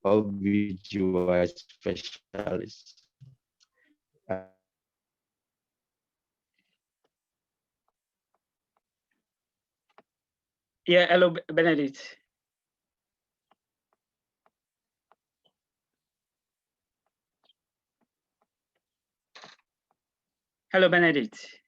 or VGY specialist. Yeah, hello, Benedict. Hello, Benedict.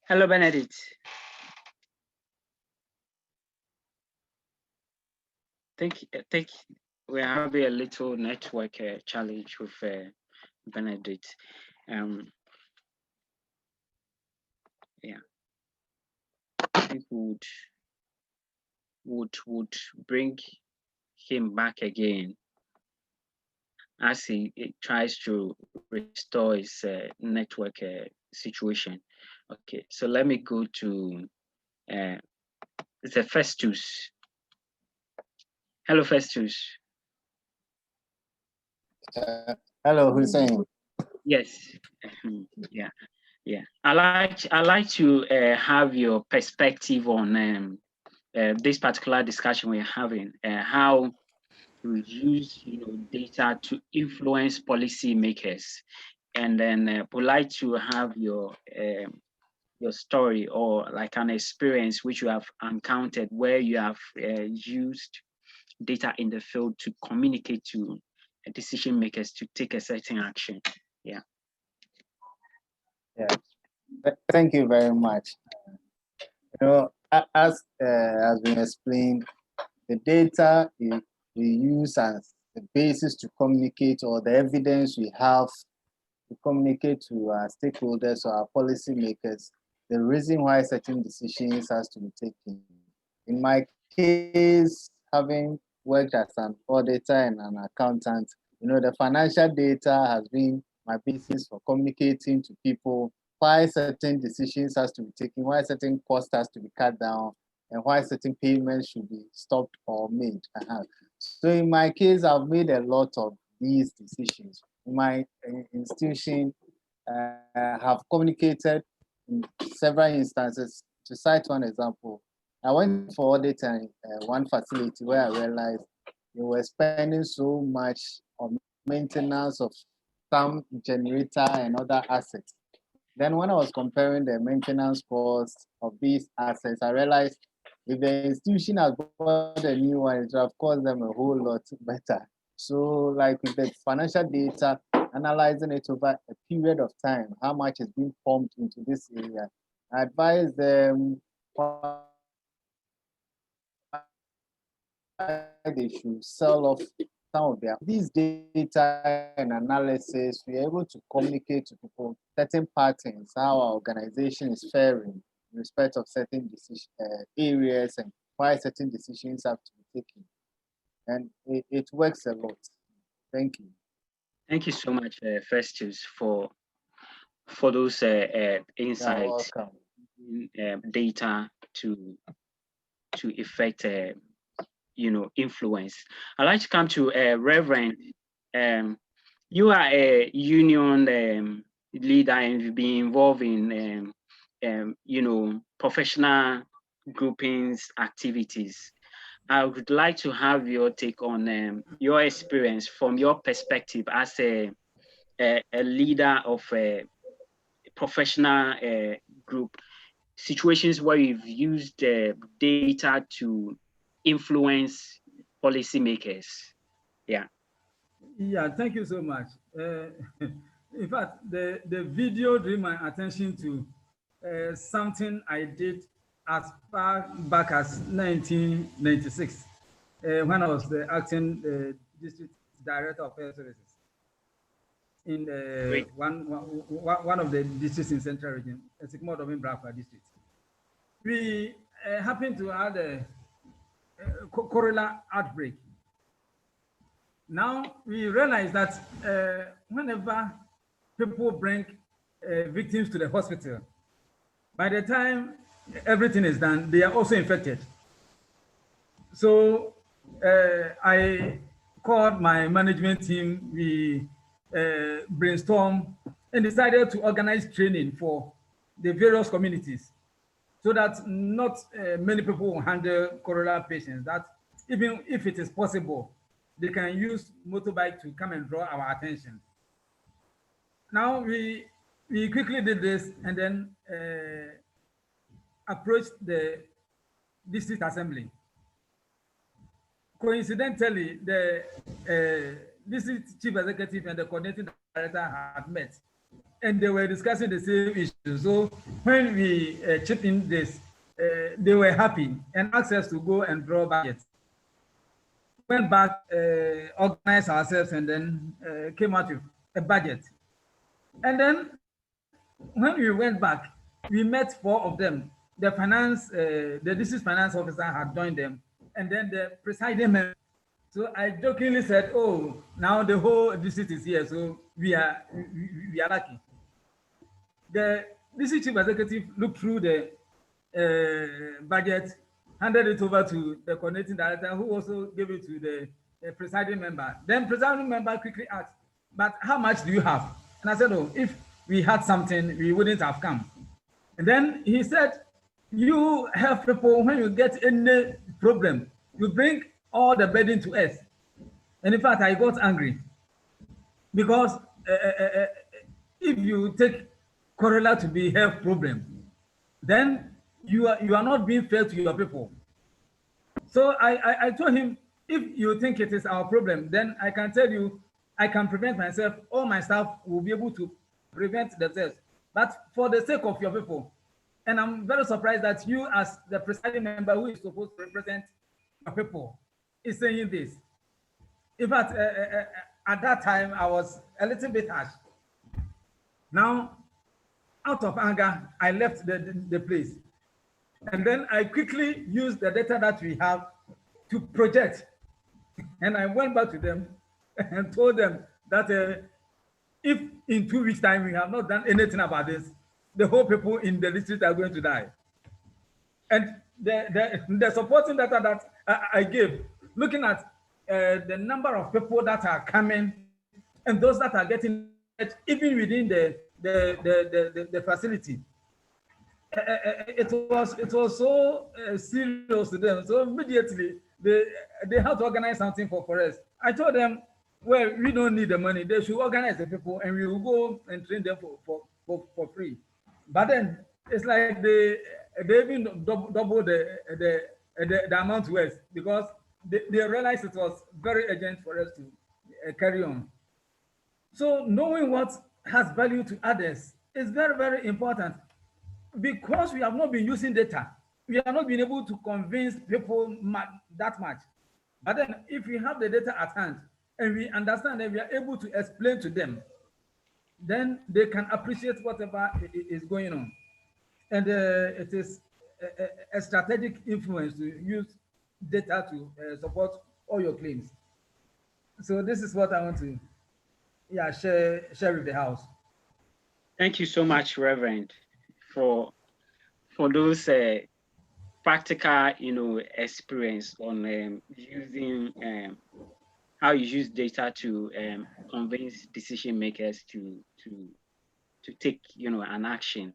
Hello, Benedict. Think we're having a little network challenge with Benedict. Yeah, I think would bring him back again as he tries to restore his network situation. Okay, so let me go to the Festus. Hello, Festus. Hello, Hussein. Yes. Yeah, yeah. I like to have your perspective on this particular discussion we're having. How we use data to influence policymakers, and then would like to have your story or like an experience which you have encountered where you have used data in the field to communicate to decision makers to take a certain action. Yeah. Yeah. Thank you very much. As has been explained, the data we use as the basis to communicate, or the evidence we have to communicate to our stakeholders or our policymakers, the reason why certain decisions has to be taken. In my case, having worked as an auditor and an accountant, the financial data has been my basis for communicating to people why certain decisions has to be taken, why certain costs has to be cut down, and why certain payments should be stopped or made. So in my case, I've made a lot of these decisions. In my institution, have communicated in several instances. To cite one example, I went for audit in one facility where I realized they were spending so much on maintenance of some generator and other assets. Then when I was comparing the maintenance costs of these assets, I realized if the institution has bought a new one, it would have cost them a whole lot better. So like with the financial data, analyzing it over a period of time, how much is being pumped into this area, I advise them they should sell off some of their these data and analysis. We're able to communicate to people certain patterns, how our organization is faring in respect of certain decision areas and why certain decisions have to be taken. And it works a lot. Thank you. Thank you so much, Festus, for those insights, data to effect influence. I'd like to come to Reverend. You are a union leader and you've been involved in professional groupings activities. I would like to have your take on your experience from your perspective as a leader of a professional group, situations where you've used data to influence policymakers. Yeah. Yeah, thank you so much. In fact, the video drew my attention to something I did as far back as 1996 when I was the acting district director of health services in one of the districts in Central Region, Sikmodom Brakwa district. We happened to have a cholera outbreak. Now we realize that whenever people bring victims to the hospital, by the time everything is done, they are also infected. So I called my management team. We brainstormed and decided to organize training for the various communities so that not many people will handle cholera patients. That even if it is possible, they can use motorbike to come and draw our attention. Now we quickly did this and then approached the district assembly. Coincidentally, the district chief executive and the coordinating director had met, and they were discussing the same issue. So when we chipped in this, they were happy and asked us to go and draw budget. Went back, organized ourselves, and then came out with a budget. And then when we went back, we met four of them. The district finance officer had joined them, and then the presiding member. So I jokingly said, "Oh, now the whole district is here, so we are lucky." The district chief executive looked through the budget, handed it over to the coordinating director, who also gave it to the presiding member. Then presiding member quickly asked, "But how much do you have?" And I said, "Oh, if we had something, we wouldn't have come." And then he said, "You help people when you get any problem, you bring all the burden to us." And in fact, I got angry because if you take cholera to be health problem, then you are not being fair to your people. So I told him, if you think it is our problem, then I can tell you, I can prevent myself. All my staff will be able to prevent themselves. But for the sake of your people, and I'm very surprised that you, as the presiding member who is supposed to represent your people, is saying this. In fact, at that time, I was a little bit harsh. Now, out of anger, I left the place. And then I quickly used the data that we have to project. And I went back to them and told them that if in 2 weeks' time we have not done anything about this, the whole people in the district are going to die. And the supporting data that I gave, looking at the number of people that are coming and those that are getting it, even within the facility, it was so serious to them. So immediately they had to organize something for us. I told them, well, we don't need the money. They should organize the people, and we will go and train them for free. But then it's like they even double the amount to us because they realized it was very urgent for us to carry on. So knowing what has value to others is very, very important. Because we have not been using data, we have not been able to convince people that much. But then if we have the data at hand and we understand that we are able to explain to them, then they can appreciate whatever is going on. And it is a strategic influence to use data to support all your claims. So this is what I want to share with the House. Thank you so much, Reverend, for those practical, experience on using how you use data to convince decision makers to take, an action.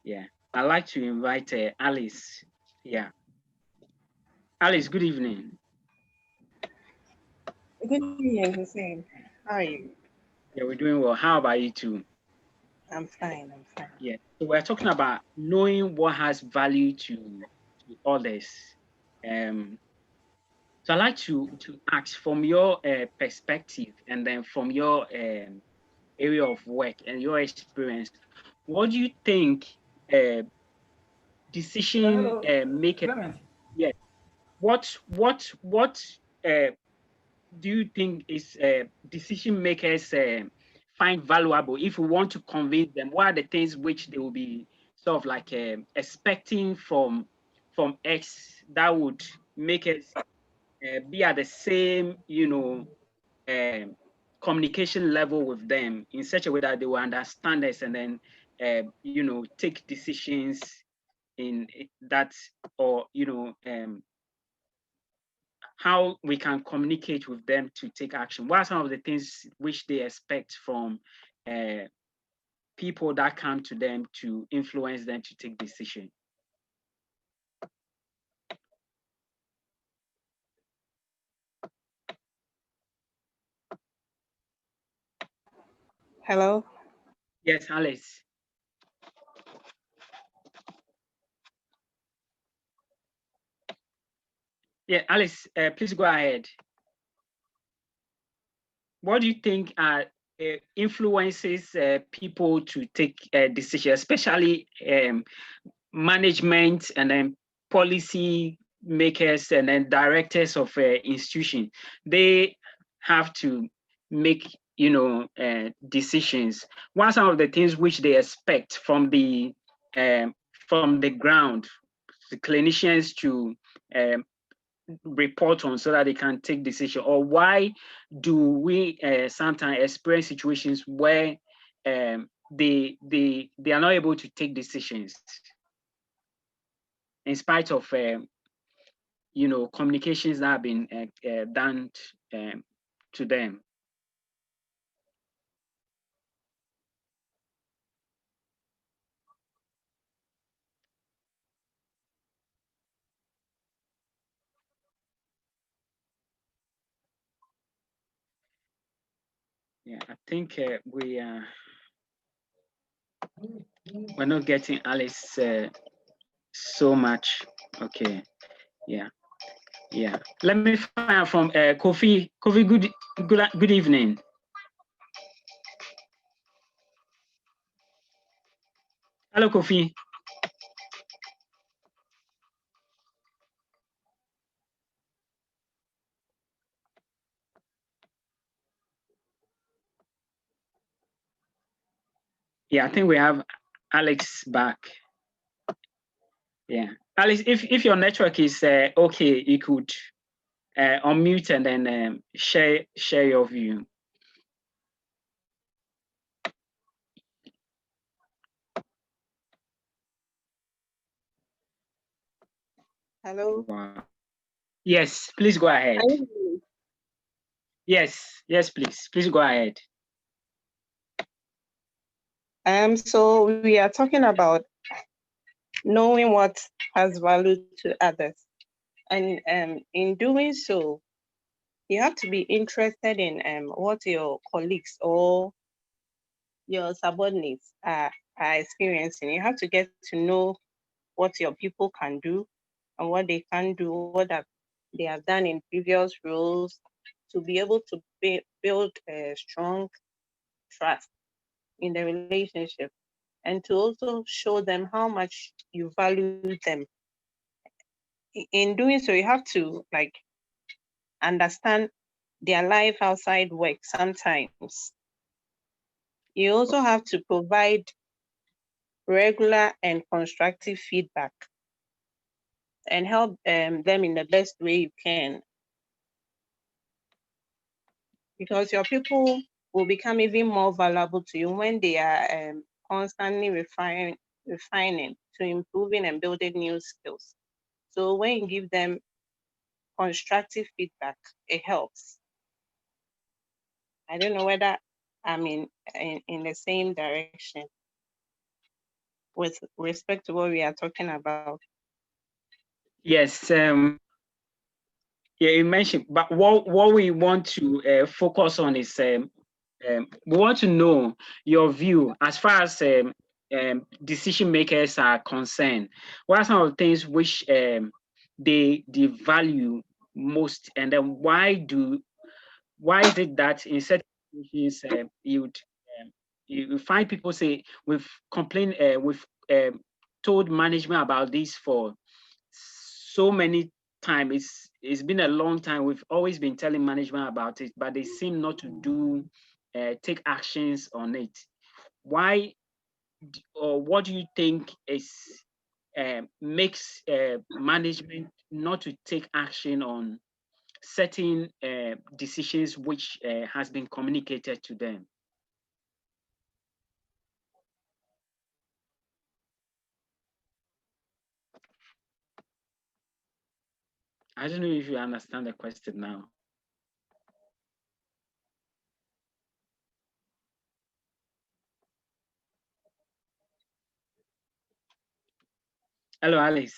Yeah, I'd like to invite Alice. Yeah, Alice. Good evening. Good evening, Hussein. How are you? Yeah, we're doing well. How about you too? I'm fine. Yeah, so we're talking about knowing what has value to others. So I'd like to ask from your perspective and then from your area of work and your experience, what do you think decision makers? Yeah, what do you think is decision makers find valuable if we want to convince them? What are the things which they will be sort of like expecting from X that would make us be at the same, communication level with them in such a way that they will understand us and then, take decisions in that, or, how we can communicate with them to take action. What are some of the things which they expect from people that come to them to influence them to take decision? Hello. Yes, Alice. Yeah, Alice, please go ahead. What do you think influences people to take decisions, especially management and then policy makers and then directors of institution? They have to make, decisions. What are some of the things which they expect from the ground, the clinicians to report on so that they can take decision? Or why do we sometimes experience situations where they are not able to take decisions in spite of communications that have been done to them? Yeah, I think we're not getting Alice so much. Okay, yeah. Let me find out from Kofi. Kofi, good evening. Hello, Kofi. Yeah, I think we have Alex back. Yeah, Alex, if your network is okay, you could unmute and then share your view. Hello. Wow. Yes, please go ahead. Yes, please go ahead. So we are talking about knowing what has value to others. And in doing so, you have to be interested in what your colleagues or your subordinates are experiencing. You have to get to know what your people can do and what they can do, what they have done in previous roles, to be able to build a strong trust in the relationship, and to also show them how much you value them. In doing so, you have to understand their life outside work sometimes. You also have to provide regular and constructive feedback and help them in the best way you can, because your people will become even more valuable to you when they are constantly refining to improving and building new skills. So when you give them constructive feedback, it helps. I don't know whether I'm in the same direction with respect to what we are talking about. Yes, yeah, you mentioned, but what we want to focus on is we want to know your view as far as decision makers are concerned. What are some of the things which they value most, and then why is it that in certain situations you find people say we've complained, we've told management about this for so many times. It's been a long time. We've always been telling management about it, but they seem not to take actions on it. Why, or what do you think is makes management not to take action on certain decisions which has been communicated to them? I don't know if you understand the question now. Hello, Alice.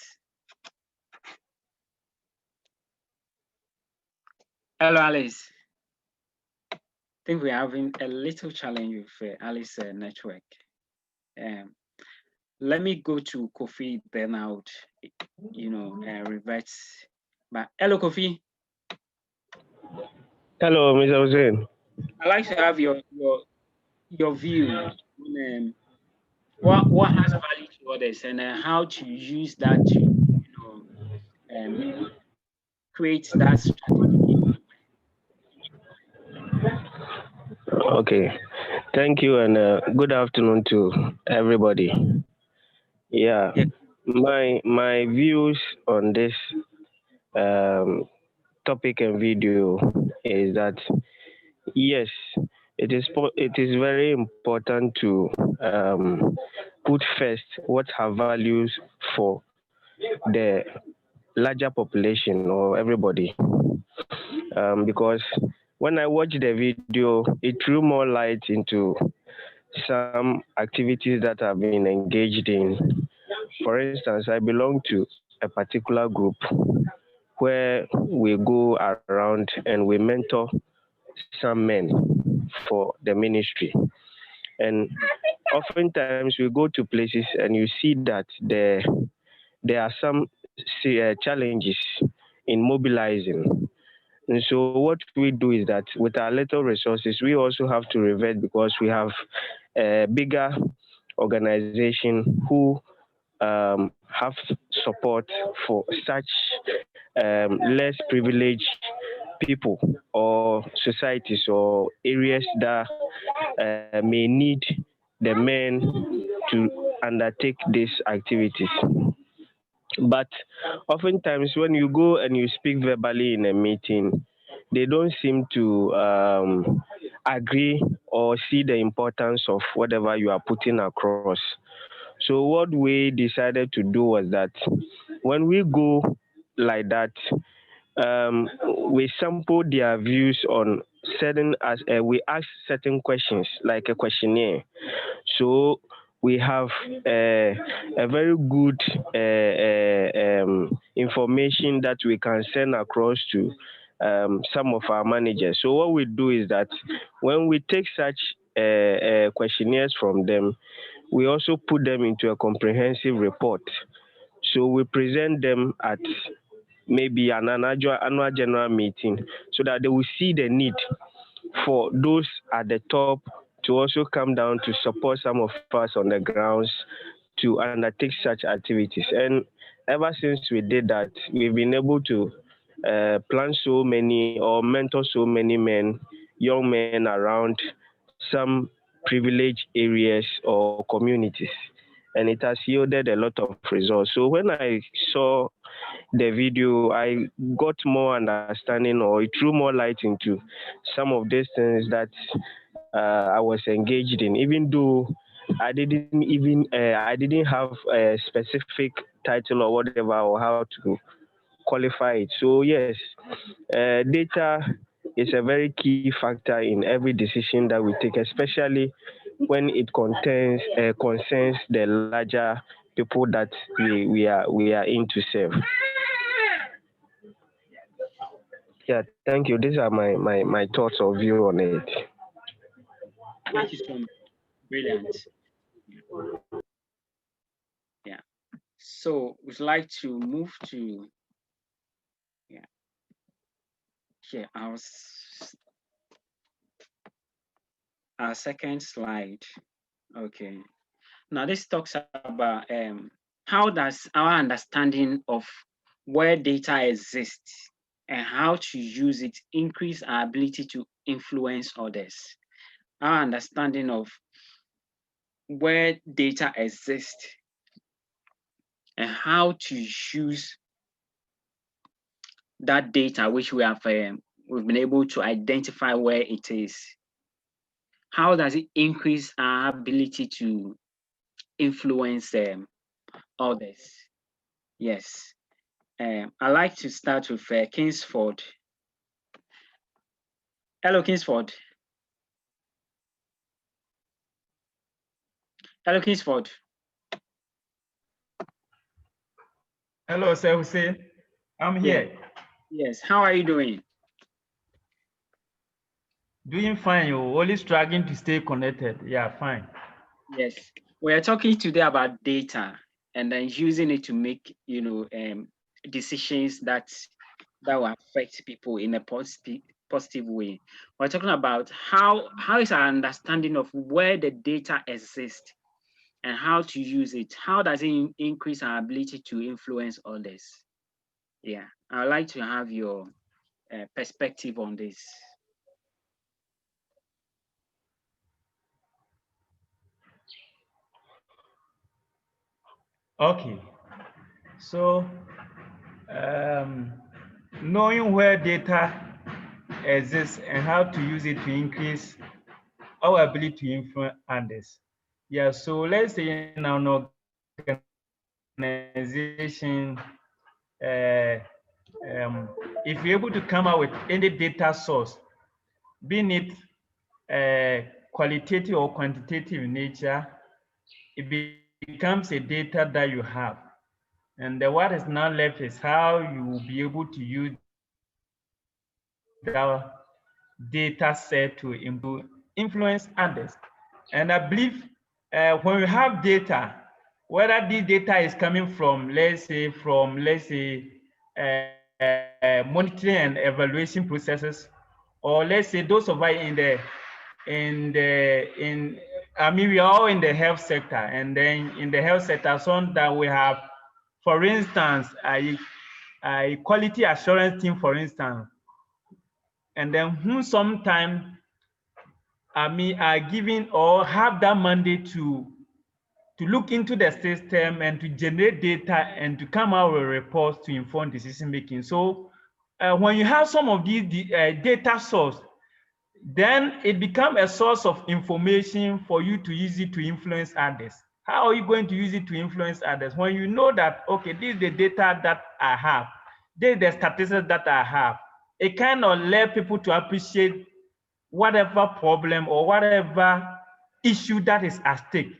Hello, Alice. I think we're having a little challenge with Alice network. Let me go to Kofi, then I'll, revert. But hello, Kofi. Hello, Mr. Hussein. I'd like to have your view on what has value to others and how to use that to create that strategy. Okay, thank you, and good afternoon to everybody. Yeah, Yeah. my views on this topic and video is that yes, it is very important to put first what have values for the larger population or everybody, because when I watched the video, it threw more light into some activities that I've been engaged in. For instance, I belong to a particular group where we go around and we mentor some men for the ministry. And oftentimes we go to places and you see that there are some challenges in mobilizing. And so what we do is that with our little resources, we also have to revert because we have a bigger organization who have support for such less privileged people or societies or areas that may need the men to undertake these activities. But oftentimes, when you go and you speak verbally in a meeting, they don't seem to agree or see the importance of whatever you are putting across. So, what we decided to do was that when we go like that, we sample their views on certain as we ask certain questions like a questionnaire. So we have a very good information that we can send across to some of our managers. So what we do is that when we take such questionnaires from them, we also put them into a comprehensive report. So we present them at maybe an annual general meeting so that they will see the need for those at the top to also come down to support some of us on the grounds to undertake such activities. And ever since we did that, we've been able to plan so many or mentor so many men, young men around some privileged areas or communities. And it has yielded a lot of results. So when I saw the video, I got more understanding or it threw more light into some of these things that I was engaged in, even though I didn't have a specific title or whatever or how to qualify it. So yes, data is a very key factor in every decision that we take, especially when it concerns the larger people that we are in to serve. Yeah, thank you. These are my thoughts or view on it. Thank you so much. Brilliant. Yeah. So we'd like to move to our second slide. Okay. Now this talks about how does our understanding of where data exists and how to use it increase our ability to influence others. Our understanding of where data exists and how to use that data which we've been able to identify where it is. How does it increase our ability to influence others? Yes. I'd like to start with Kingsford. Hello, Kingsford. Hello, Kingsford. Hello, Sir Hussein. I'm here. Yes. How are you doing? Doing fine. You're only struggling to stay connected. Yeah, fine. Yes. We are talking today about data and then using it to make, decisions that will affect people in a positive way. We're talking about how is our understanding of where the data exists and how to use it. How does it increase our ability to influence others? Yeah, I'd like to have your perspective on this. Okay. So, knowing where data exists and how to use it to increase our ability to influence others. Yeah, so let's say in an organization, if you're able to come out with any data source, being it qualitative or quantitative in nature, it becomes a data that you have. And what is now left is how you will be able to use that data set to influence others. And I believe when we have data, whether this data is coming from, let's say, monitoring and evaluation processes, or let's say those of us we are all in the health sector, and then in the health sector, some that we have, for instance, a quality assurance team, for instance, and then who sometimes are given or have that mandate to look into the system and to generate data and to come out with reports to inform decision making. So when you have some of these data source, then it becomes a source of information for you to use it to influence others. How are you going to use it to influence others? When you know that, okay, this is the data that I have, this is the statistics that I have, it kind of let people to appreciate whatever problem or whatever issue that is at stake.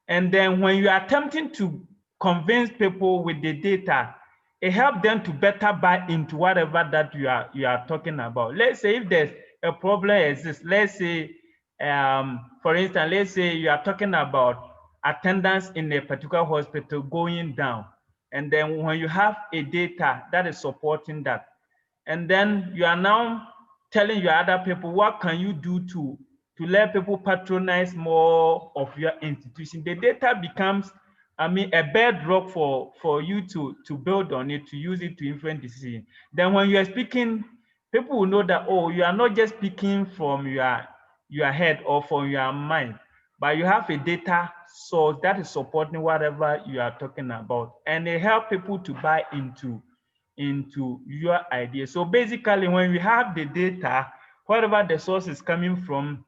And then when you are attempting to convince people with the data, it helps them to better buy into whatever that you are talking about. Let's say if there's a problem exists, let's say, for instance, let's say you are talking about attendance in a particular hospital going down. And then when you have a data that is supporting that, and then you are now telling your other people, what can you do to let people patronize more of your institution? The data becomes, a bedrock for you to build on it, to use it to influence decision. Then when you are speaking, people will know that, oh, you are not just speaking from your head or from your mind, but you have a data source that is supporting whatever you are talking about, and it helps people to buy into your idea. So basically, when we have the data, whatever the source is coming from,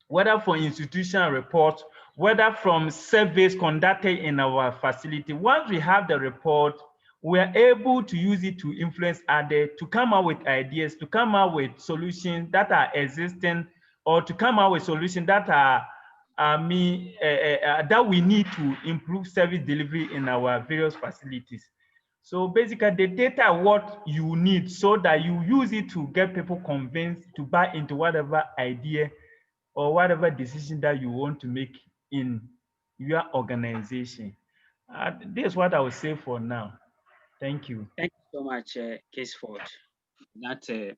whether from institutional reports, whether from surveys conducted in our facility, once we have the report, we are able to use it to influence others, to come up with ideas, to come up with solutions that are existing, or to come up with solutions that are that we need to improve service delivery in our various facilities. So basically, the data are what you need so that you use it to get people convinced to buy into whatever idea or whatever decision that you want to make in your organization. This is what I would say for now. Thank you. Thank you so much, Kingsford. That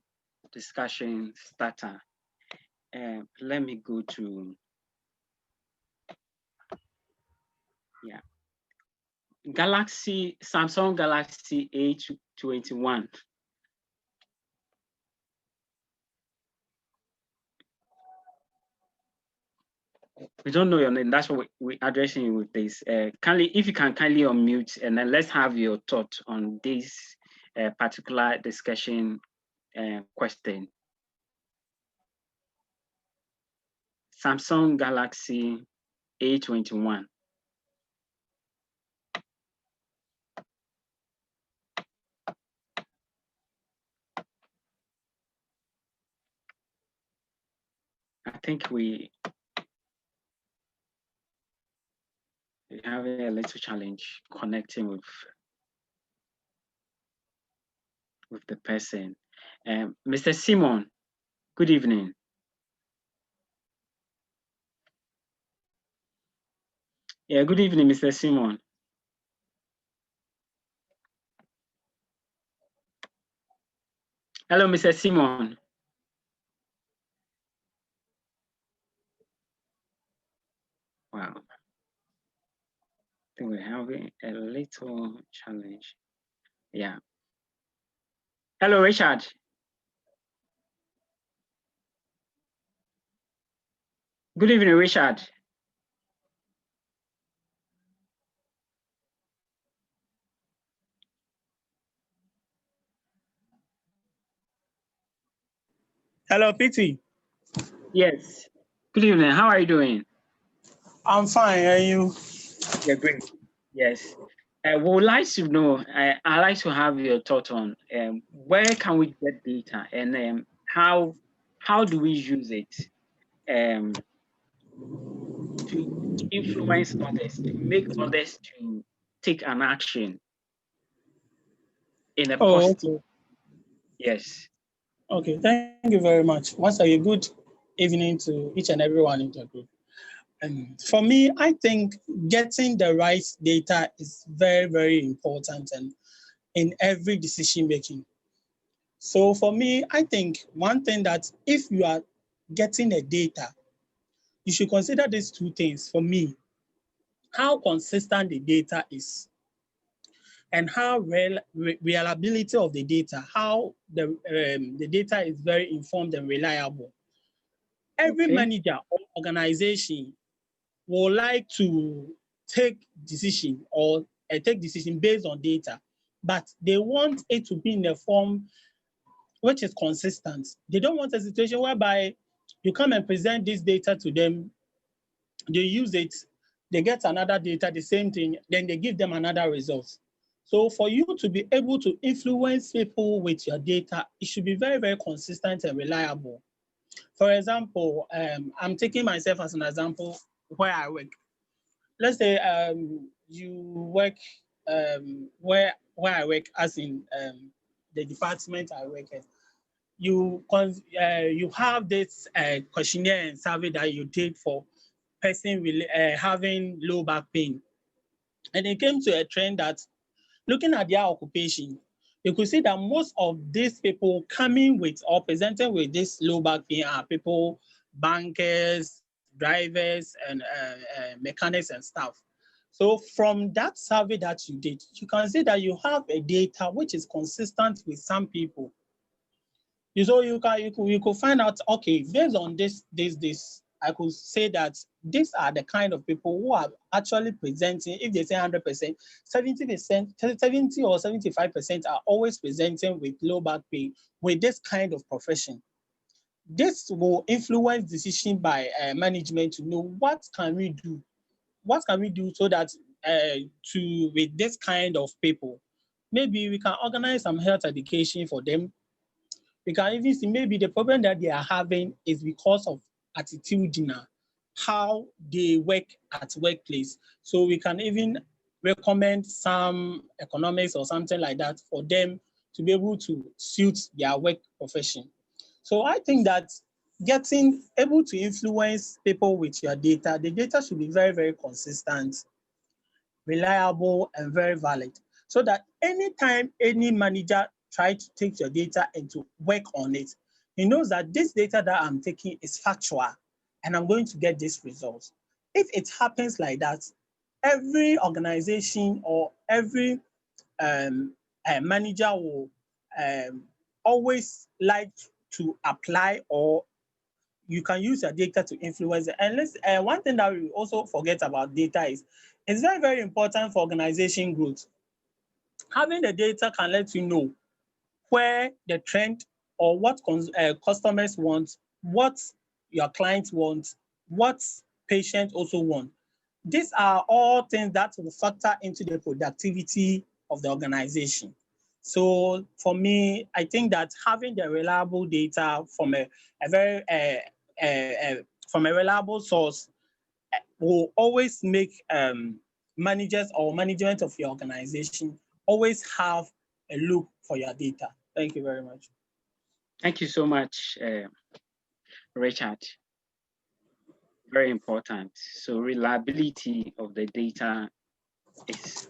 discussion starter. Let me go to Samsung Galaxy A21. We don't know your name. That's what we're addressing you with this. If you can kindly unmute, and then let's have your thought on this particular discussion question. Samsung Galaxy A21. think we have a little challenge connecting with the person. Mr. Simon, good evening. Yeah, good evening, Mr. Simon. Hello, Mr. Simon. Wow. I think we're having a little challenge. Yeah. Hello, Richard. Good evening, Richard. Hello, PT. Yes. Good evening. How are you doing? I'm fine. And you? Yeah, great. Yes. We would like to know, I'd like to have your thought on where can we get data and how do we use it to influence others, to make others to take an action in a Oh, positive. okay. Yes. Okay. Thank you very much. Once again, good evening to each and everyone in the group. And for me, I think getting the right data is very, very important and in every decision making. So for me, I think one thing that if you are getting the data, you should consider these two things for me. How consistent the data is and how reliability of the data, how the data is very informed and reliable. Every manager or organization would like to take decision or take decision based on data, but they want it to be in a form which is consistent. They don't want a situation whereby you come and present this data to them, they use it, they get another data, the same thing, then they give them another result. So for you to be able to influence people with your data, it should be very, very consistent and reliable. For example, I'm taking myself as an example where I work. Let's say you work where I work, as in the department I work at. You have this questionnaire and survey that you did for person having low back pain, and it came to a trend that looking at their occupation, you could see that most of these people coming with or presenting with this low back pain are people, bankers, drivers, and mechanics and stuff. So from that survey that you did, you can see that you have a data which is consistent with some people. So you could find out, okay, based on this, I could say that these are the kind of people who are actually presenting. If they say 100%, 70%, 70 or 75% are always presenting with low back pain with this kind of profession. This will influence decision by management to know what can we do so that with this kind of people, maybe we can organize some health education for them. We can even see maybe the problem that they are having is because of attitudinal, how they work at workplace. So we can even recommend some economics or something like that for them to be able to suit their work profession. So I think that getting able to influence people with your data, the data should be very, very consistent, reliable, and very valid. So that anytime any manager tries to take your data and to work on it, he knows that this data that I'm taking is factual and I'm going to get this result. If it happens like that, every organization or every manager will always like to apply, or you can use your data to influence it. And one thing that we also forget about data is it's very, very important for organization growth. Having the data can let you know where the trend or what customers want, what your clients want, what patients also want. These are all things that will factor into the productivity of the organization. So for me, I think that having the reliable data from a very from a reliable source will always make managers or management of your organization always have a look for your data. Thank you very much. Thank you so much, Richard. Very important. So reliability of the data is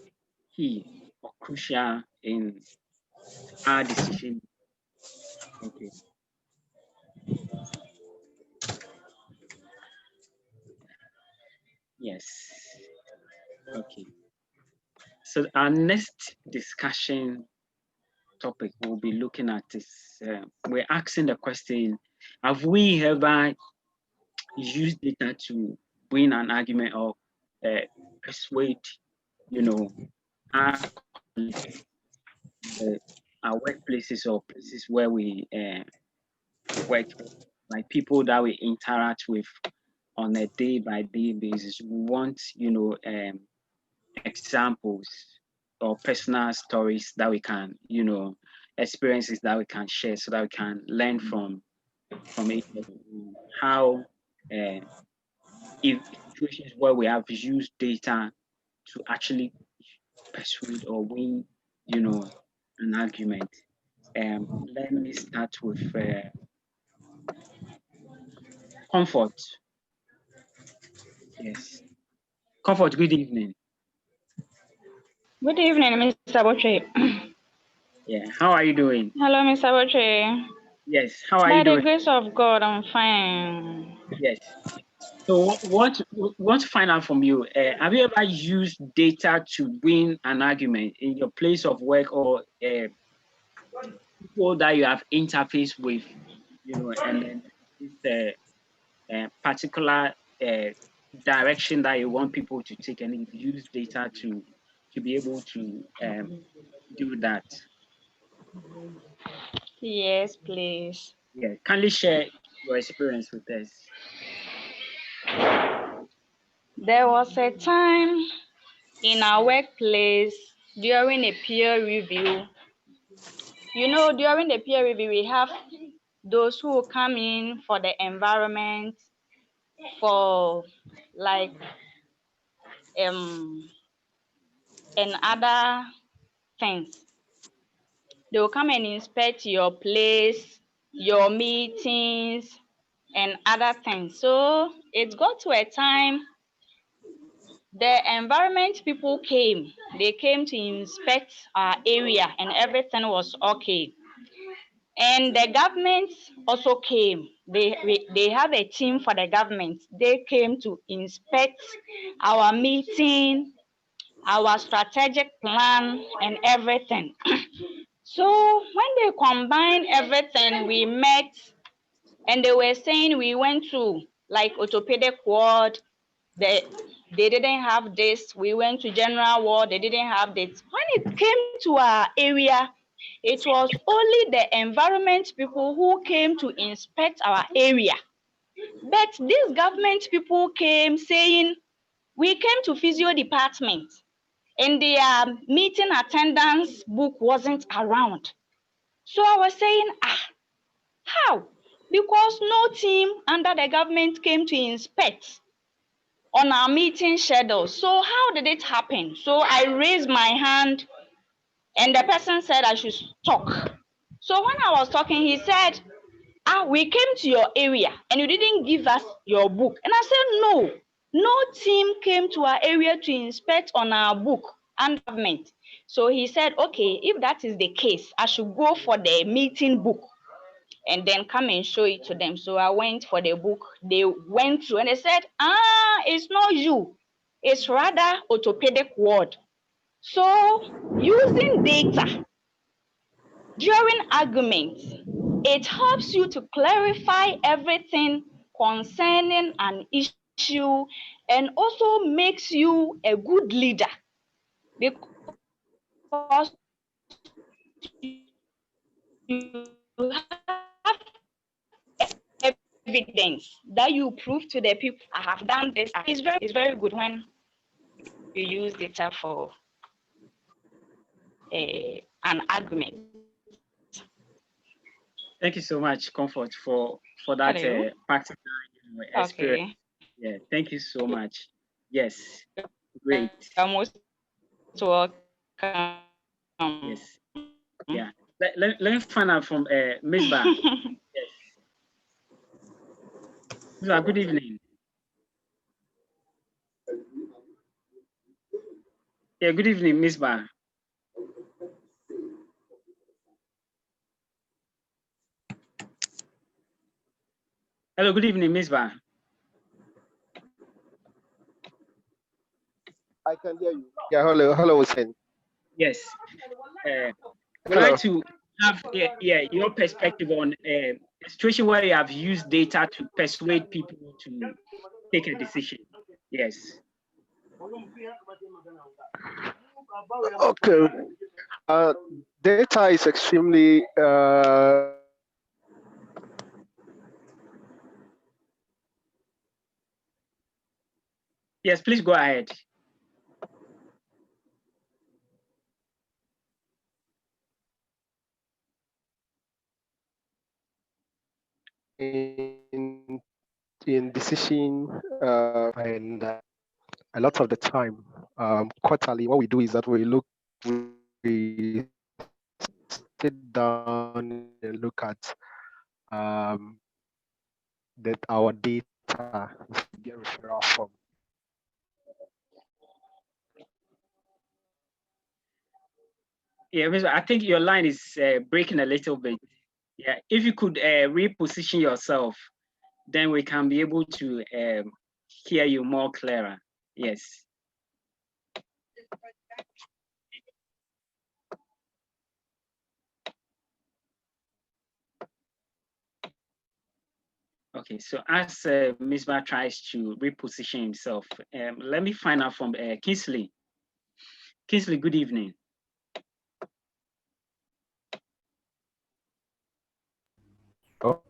key or crucial in our decision. Okay. Yes. Okay. So our next discussion topic we'll be looking at is we're asking the question: have we ever used data to win an argument or persuade, our our workplaces or places where we work, like people that we interact with on a day-by-day basis? We want, examples or personal stories that we can, experiences that we can share so that we can learn from it. How if situations where we have used data to actually persuade or win, an argument. Let me start with Comfort. Yes. Comfort, good evening. Good evening, Mr. Boche. Yeah, how are you doing? Hello, Mr. Boche. Yes, how are By you the doing? grace of God, I'm fine. Yes. So what find out from you? Have you ever used data to win an argument in your place of work or people that you have interfaced with, and then this particular direction that you want people to take, and you use data to be able to do that? Yes, please. Yeah, kindly share your experience with us. There was a time in our workplace during a peer review. During the peer review, we have those who come in for the environment, for like and other things. They will come and inspect your place, your meetings, and other things. So it got to a time the environment people came. They came to inspect our area and everything was okay. And the government also came. They have a team for the government. They came to inspect our meeting, our strategic plan, and everything. So when they combined everything, we met and they were saying we went to like orthopedic ward, they didn't have this. We went to general ward, they didn't have this. When it came to our area, it was only the environment people who came to inspect our area. But these government people came saying, we came to physio department and their meeting attendance book wasn't around. So I was saying, how? Because no team under the government came to inspect on our meeting schedule. So how did it happen? So I raised my hand and the person said I should talk. So when I was talking, he said, we came to your area and you didn't give us your book. And I said, no team came to our area to inspect on our book and government. So he said, okay, if that is the case, I should go for the meeting book and then come and show it to them. So I went for the book. They went through and they said, it's not you. It's rather orthopedic ward. So using data during arguments, it helps you to clarify everything concerning an issue and also makes you a good leader because you have evidence that you prove to the people, I have done this. It's very good when you use data for an argument. Thank you so much, Comfort, for that practical experience. Okay. Yeah, thank you so much. Yes, great. You're most welcome. Yes, yeah. Let me find out from Miss Bar. Yes, Miss Bar, good evening. Yeah, good evening, Miss Bar. Hello, good evening, Miss Bar. I can hear you. Yeah, hello, Hussein. Yes, would Hello. like to have your perspective on a situation where you have used data to persuade people to take a decision. Yes. Okay. Data is extremely Yes, please go ahead. in decision and a lot of the time, quarterly, what we do is that we sit down and look at that our data get referral from. Yeah, Miss Bar, I think your line is breaking a little bit. Yeah, if you could reposition yourself, then we can be able to hear you more clearer. Yes. Okay, so as Misbah tries to reposition himself, let me find out from Kingsley. Kingsley, good evening. Oh,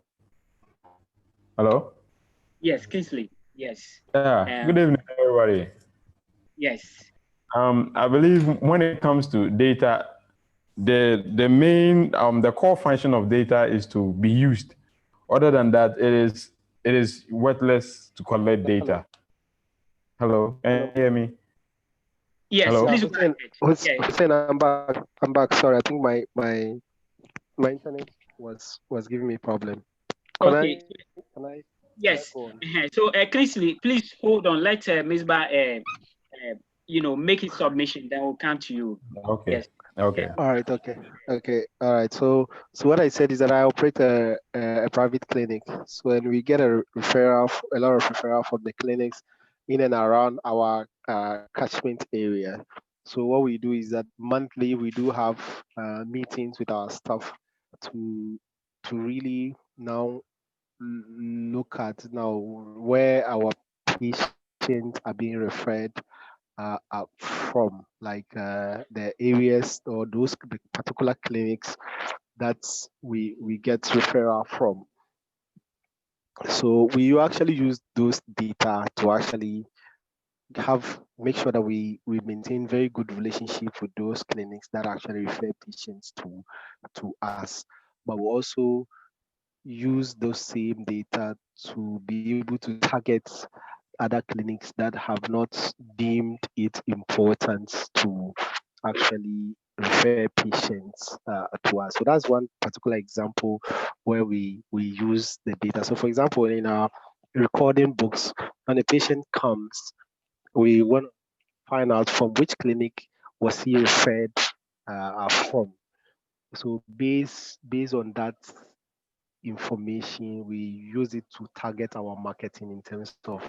hello. Yes, Kingsley. Yes. Yeah. Good evening, everybody. Yes. I believe when it comes to data, the main the core function of data is to be used. Other than that, it is worthless to collect data. Hello, can you hear me? Yes, hello? please go ahead. Yeah. Hussein, I'm back. I'm back. Sorry, I think my internet was giving me problem. Okay. Can I Yes. go on? So Kingsley, please hold on. Let Misbah make his submission, then we'll come to you. Okay. Yes. Okay. Yeah. All right. Okay. All right. So what I said is that I operate a private clinic. So when we get a lot of referral from the clinics in and around our catchment area. So what we do is that monthly we do have meetings with our staff to really now look at where our patients are being referred from, like the areas or those the particular clinics that we get referral from. So we actually use those data to actually make sure that we maintain very good relationship with those clinics that actually refer patients to us. But we also use those same data to be able to target other clinics that have not deemed it important to actually refer patients to us. So that's one particular example where we use the data. So for example, in our recording books, when a patient comes, we want to find out from which clinic was he referred from. So based on that information, we use it to target our marketing in terms of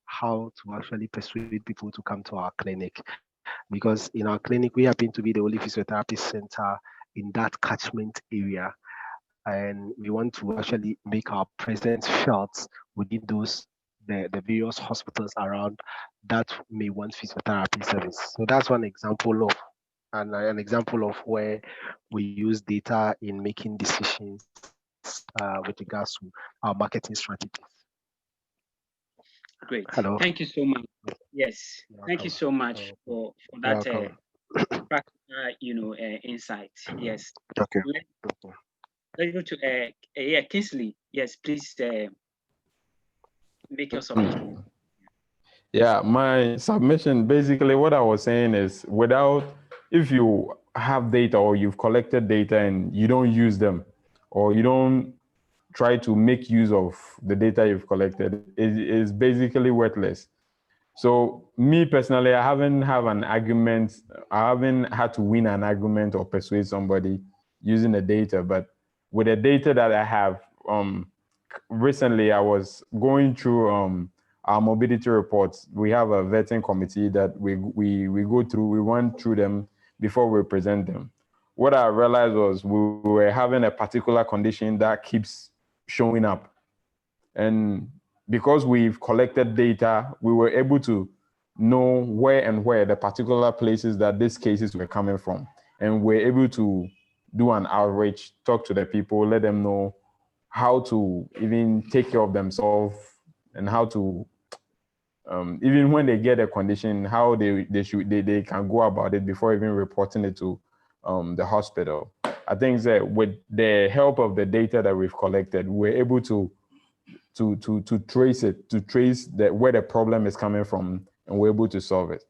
how to actually persuade people to come to our clinic. Because in our clinic, we happen to be the only physiotherapy center in that catchment area. And we want to actually make our presence felt within the various hospitals around that may want physiotherapy service. So that's one example of an example of where we use data in making decisions with regards to our marketing strategies. Great. Hello. Thank you so much. Yes. Thank you so much for that practical, insight. Yes. Okay. Let's go to Kingsley. Yes, please. make your submission. Yeah, my submission, basically what I was saying is if you have data or you've collected data and you don't use them, or you don't try to make use of the data you've collected, it is basically worthless. So me personally, I haven't had to win an argument or persuade somebody using the data, but with the data that I have, recently I was going through our mobility reports. We have a vetting committee that we go through, we went through them before we present them. What I realized was we were having a particular condition that keeps showing up. And because we've collected data, we were able to know where the particular places that these cases were coming from. And we're able to do an outreach, talk to the people, let them know how to even take care of themselves and how to, even when they get a condition, how they can go about it before even reporting it to the hospital. I think that with the help of the data that we've collected, we're able to trace where the problem is coming from, and we're able to solve it.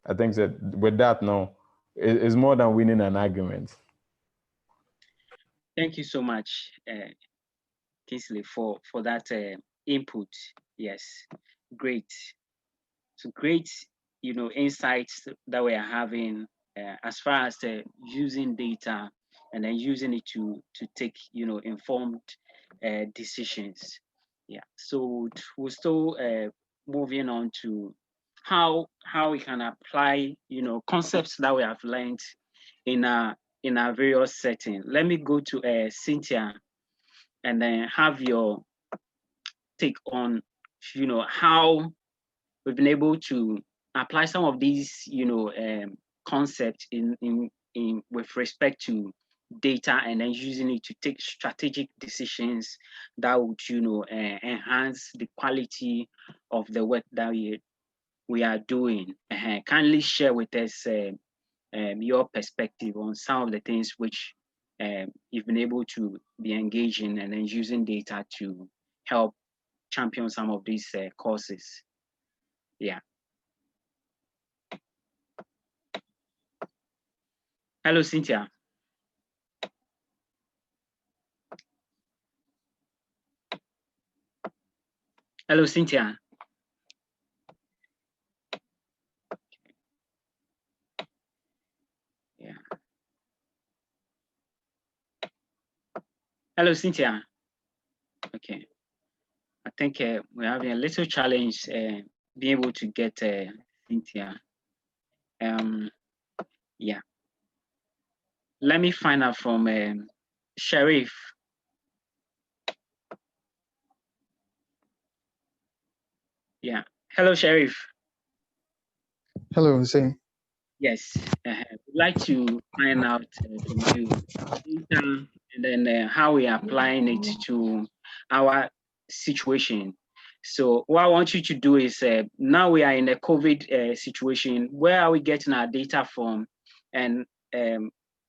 I think that with that, no, it's more than winning an argument. Thank you so much, Kingsley, for that input. Yes, great. So great, insights that we are having as far as using data and then using it to take, informed decisions. Yeah. So we're still moving on to how we can apply, concepts that we have learned in our various setting. Let me go to Cynthia and then have your take on, how we've been able to apply some of these, concepts in with respect to data, and then using it to take strategic decisions that would, enhance the quality of the work that we are doing. Kindly share with us your perspective on some of the things which you've been able to be engaging and then using data to help champion some of these causes. Yeah. Hello, Cynthia. Hello, Cynthia. Yeah. Hello, Cynthia. Okay. I think we're having a little challenge being able to get Cynthia. Yeah. Let me find out from Sheriff. Yeah. Hello, Sheriff. Hello, Hussein. Yes. We'd like to find out from you data and then how we are applying it to our situation. So what I want you to do is now we are in a COVID situation. Where are we getting our data from? And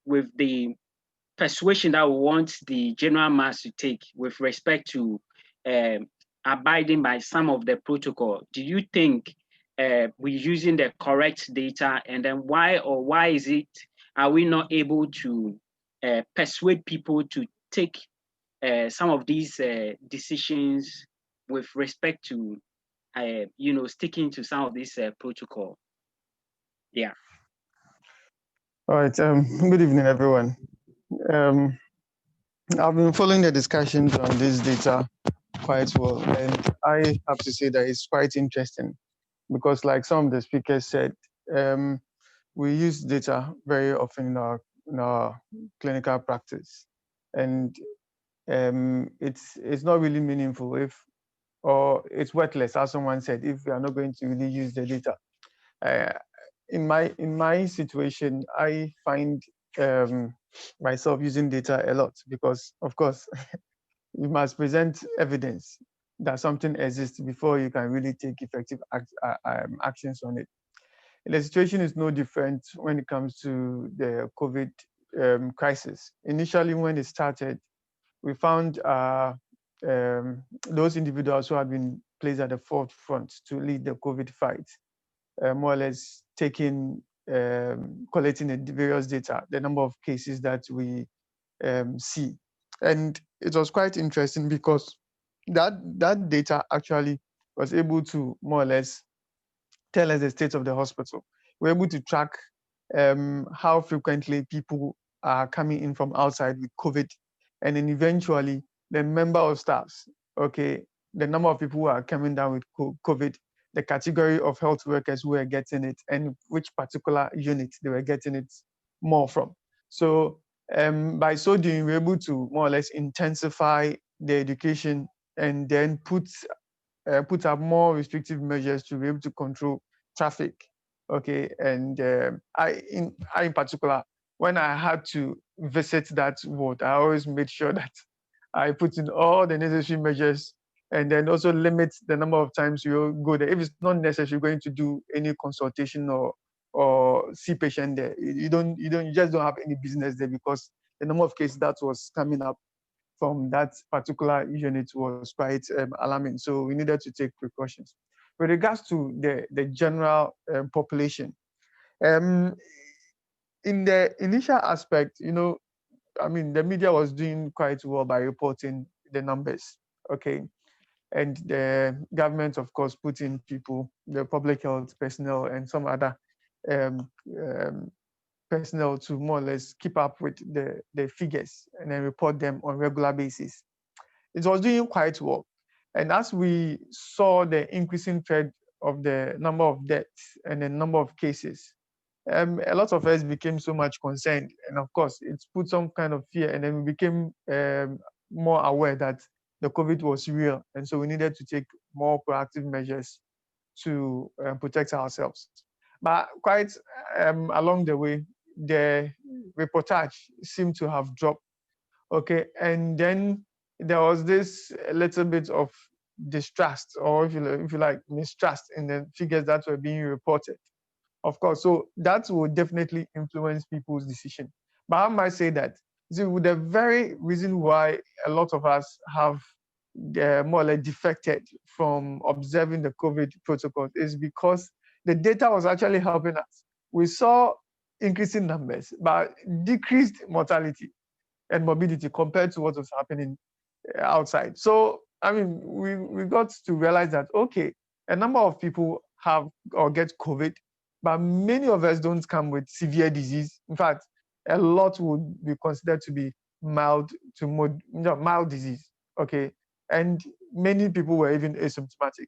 with the persuasion that we want the general mass to take with respect to abiding by some of the protocol, do you think we're using the correct data? And then why are we not able to persuade people to take some of these decisions with respect to sticking to some of this protocol? Yeah. All right. Good evening, everyone. I've been following the discussions on this data quite well, and I have to say that it's quite interesting because, like some of the speakers said, we use data very often in our clinical practice, and it's not really meaningful or it's worthless, as someone said, if we are not going to really use the data. In my situation, I find myself using data a lot because, of course, you must present evidence that something exists before you can really take effective actions on it. And the situation is no different when it comes to the COVID crisis. Initially, when it started, we found those individuals who had been placed at the forefront to lead the COVID fight, more or less taking, collecting the various data, the number of cases that we see. And it was quite interesting because that data actually was able to more or less tell us the state of the hospital. We're able to track how frequently people are coming in from outside with COVID, and then eventually the number of staffs, okay, the number of people who are coming down with COVID, the category of health workers who are getting it, and which particular unit they were getting it more from. So by so doing, we're able to more or less intensify the education and then put up more restrictive measures to be able to control traffic. Okay, and I in particular, when I had to visit that ward, I always made sure that I put in all the necessary measures, and then also limit the number of times you go there. If it's not necessary going to do any consultation or see patient there, you just don't have any business there, because the number of cases that was coming up from that particular unit was quite alarming. So we needed to take precautions. With regards to the general population, in the initial aspect, I mean, the media was doing quite well by reporting the numbers, okay? And the government, of course, put in people, the public health personnel and some other personnel to more or less keep up with the figures and then report them on regular basis. It was doing quite well. And as we saw the increasing trend of the number of deaths and the number of cases, a lot of us became so much concerned. And of course, it's put some kind of fear, and then we became more aware that the COVID was real. And so we needed to take more proactive measures to protect ourselves. But quite along the way, the reportage seemed to have dropped. Okay, and then there was this little bit of distrust, or if you like, mistrust in the figures that were being reported. Of course, so that would definitely influence people's decision. But I might say that the very reason why a lot of us have more or less defected from observing the COVID protocols is because the data was actually helping us. We saw increasing numbers, but decreased mortality and morbidity compared to what was happening outside. So, I mean, we got to realize that, okay, a number of people have or get COVID, but many of us don't come with severe disease. In fact, a lot would be considered to be mild to mild disease, okay? And many people were even asymptomatic.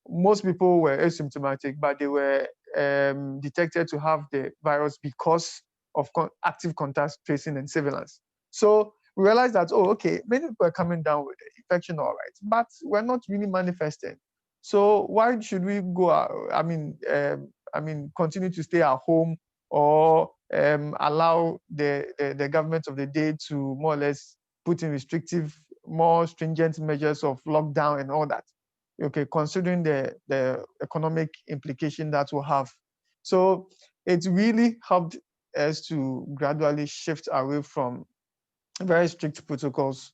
Most people were asymptomatic, but they were detected to have the virus because of active contact tracing and surveillance. So we realized that, oh, okay, many people are coming down with the infection, all right, but we're not really manifesting. So why should we go out? I mean, continue to stay at home, or allow the government of the day to more or less put in restrictive, more stringent measures of lockdown and all that. Okay, considering the economic implication that will have. So it really helped us to gradually shift away from very strict protocols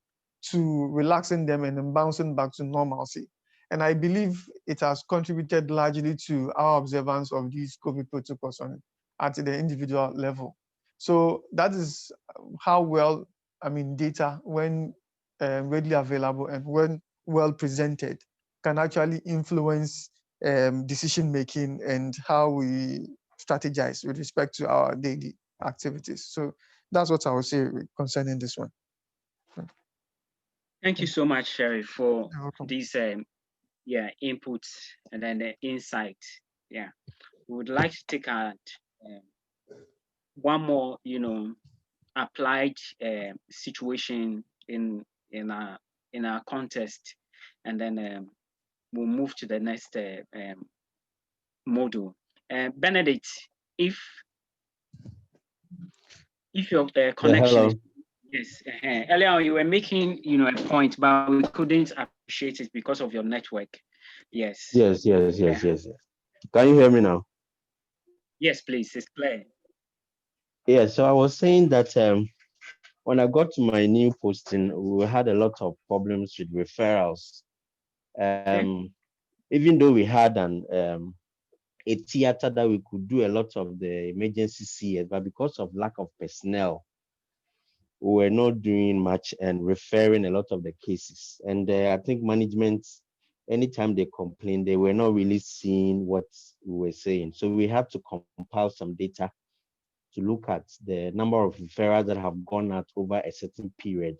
to relaxing them and then bouncing back to normalcy. And I believe it has contributed largely to our observance of these COVID protocols at the individual level. So that is how well, data, when readily available and when well presented, can actually influence decision making and how we strategize with respect to our daily activities. So that's what I would say concerning this one. Thank you so much, Sherry, for these inputs and then the insight. Yeah, we would like to take out one more, applied situation in our context, and then we'll move to the next module. Benedict, if your connection is, yes, earlier on you were making a point, but we couldn't appreciate it because of your network. Yes. Yes. Can you hear me now? Yes, please. It's clear. Yeah. So I was saying that when I got to my new posting, we had a lot of problems with referrals. even though we had a theater that we could do a lot of the emergency CS, but because of lack of personnel, we were not doing much and referring a lot of the cases. And I think management, anytime they complained, they were not really seeing what we were saying. So we had to compile some data to look at the number of referrals that have gone out over a certain period,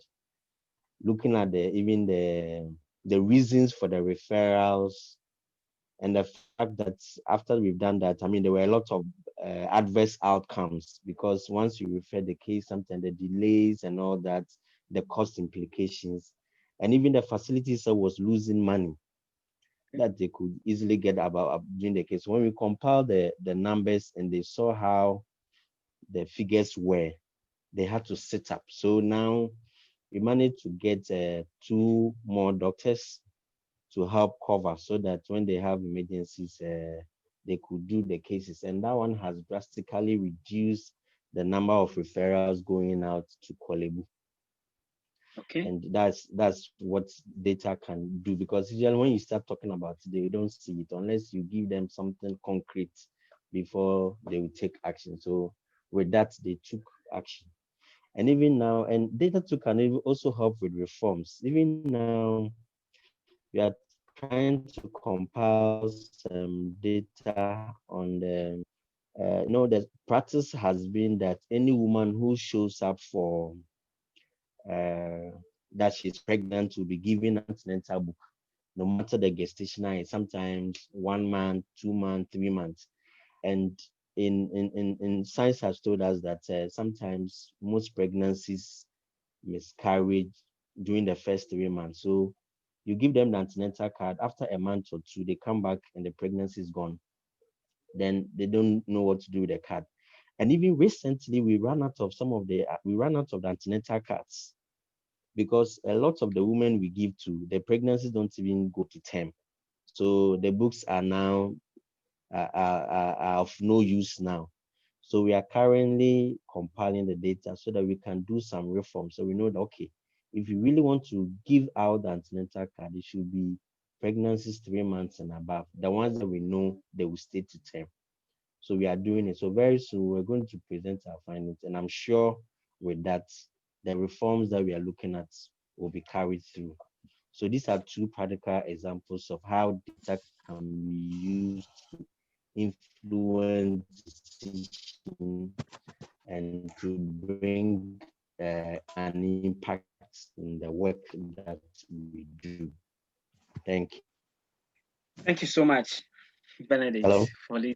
looking at the reasons for the referrals, and the fact that after we've done that, I mean, there were a lot of adverse outcomes, because once you refer the case, sometimes the delays and all that, the cost implications, and even the facilities that was losing money that they could easily get about during the case. When we compiled the numbers and they saw how the figures were, they had to sit up. So now we managed to get 2 more doctors to help cover, so that when they have emergencies, they could do the cases. And that one has drastically reduced the number of referrals going out to Kolebu. Okay. And that's what data can do, because usually when you start talking about it, they don't see it unless you give them something concrete before they will take action. So with that, they took action. And even now, and data too can also help with reforms. Even now, we are trying to compile some data on the practice has been that any woman who shows up for that she's pregnant will be given antenatal book, no matter the gestational age, sometimes 1 month, 2 months, 3 months. And in science has told us that sometimes most pregnancies miscarriage during the first 3 months. So you give them the antenatal card. After a month or 2, they come back and the pregnancy is gone. Then they don't know what to do with the card. And even recently, we ran out of the antenatal cards, because a lot of the women we give to, the pregnancies don't even go to term. So the books are now are of no use now. So we are currently compiling the data so that we can do some reforms. So we know that, okay, if you really want to give out the antenatal card, it should be pregnancies 3 months and above, the ones that we know they will stay to term. So we are doing it. So very soon we're going to present our findings, and I'm sure with that, the reforms that we are looking at will be carried through. So these are 2 practical examples of how data can be used to influence decision and to bring an impact in the work that we do. Thank you. Thank you so much, Benedict. Hello. For this.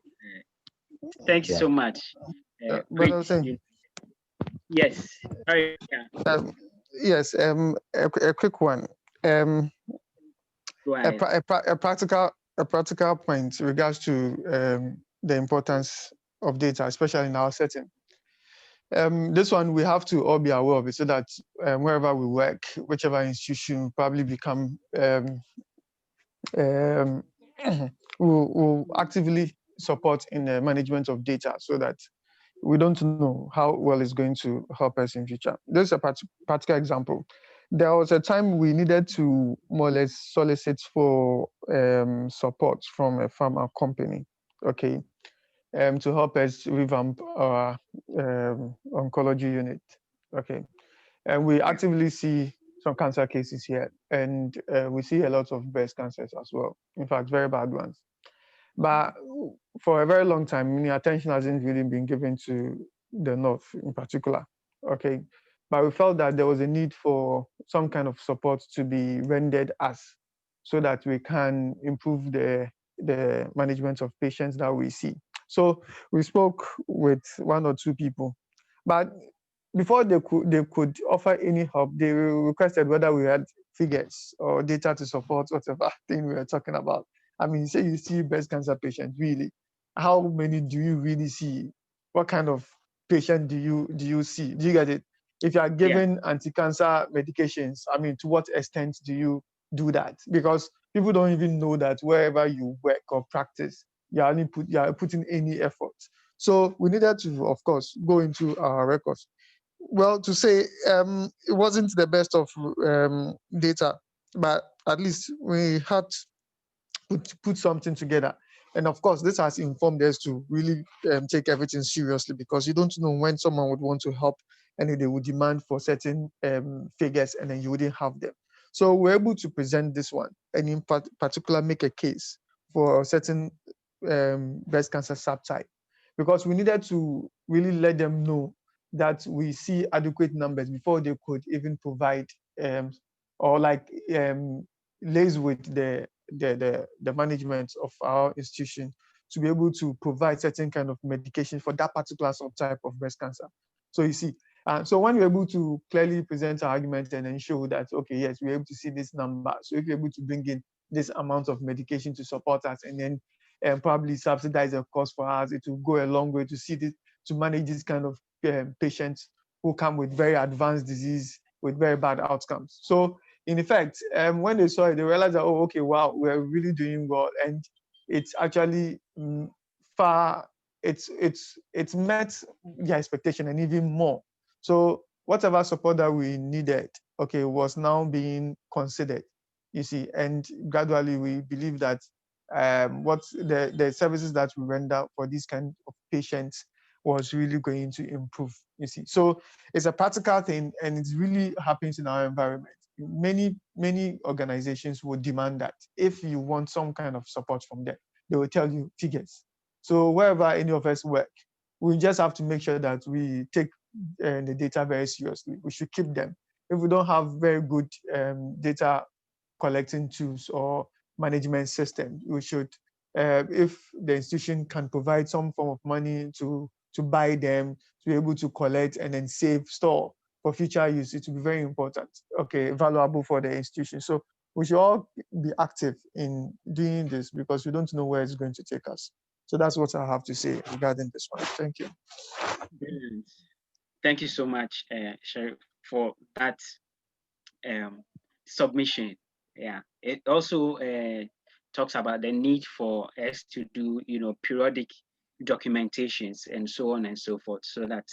Thank you Yeah. so much. But I was saying, Yes. Sorry. Yeah. yes, a quick one. Go ahead. A practical point in regards to the importance of data, especially in our setting. This one we have to all be aware of it, so that wherever we work, whichever institution, probably become will actively support in the management of data, so that we don't know how well it's going to help us in future. This is a practical example. There was a time we needed to more or less solicit for support from a pharma company, okay, to help us revamp our oncology unit, okay. And we actively see some cancer cases here, and we see a lot of breast cancers as well. In fact, very bad ones. But for a very long time, attention hasn't really been given to the North in particular, okay? But we felt that there was a need for some kind of support to be rendered us, so that we can improve the management of patients that we see. So we spoke with 1 or 2 people, but before they could offer any help, they requested whether we had figures or data to support whatever thing we were talking about. I mean, say you see breast cancer patients, really, how many do you really see? What kind of patient do you see? Do you get it? If you are given anti-cancer medications, I mean, to what extent do you do that? Because people don't even know that wherever you work or practice, you are putting any effort. So we needed to, of course, go into our records. Well, to say it wasn't the best of data, but at least we had put something together. And of course, this has informed us to really take everything seriously, because you don't know when someone would want to help and they would demand for certain figures and then you wouldn't have them. So we're able to present this one and in particular make a case for a certain breast cancer subtype, because we needed to really let them know that we see adequate numbers before they could even provide or like liaise with the management of our institution to be able to provide certain kind of medication for that particular subtype of breast cancer. So you see, so when we're able to clearly present our argument and then show that, okay, yes, we're able to see this number. So if you're able to bring in this amount of medication to support us and then probably subsidize the cost for us, it will go a long way to see this, to manage this kind of patients who come with very advanced disease with very bad outcomes. So in effect, when they saw it, they realized that, oh, okay, wow, we're really doing well. And it's actually it's met the expectation and even more. So whatever support that we needed, okay, was now being considered, you see, and gradually we believe that what the services that we render for these kind of patients was really going to improve, you see. So it's a practical thing and it really happens in our environment. Many organizations would demand that if you want some kind of support from them, they will tell you figures. So wherever any of us work, we just have to make sure that we take the data very seriously. We should keep them. If we don't have very good data collecting tools or management system, we should, if the institution can provide some form of money to buy them, to be able to collect and then save, store for future use, it will be very important, okay, valuable for the institution. So we should all be active in doing this because we don't know where it's going to take us. So that's what I have to say regarding this one. Thank you. Brilliant. Thank you so much, Sherry, for that submission. Yeah, it also talks about the need for us to do, periodic documentations and so on and so forth, so that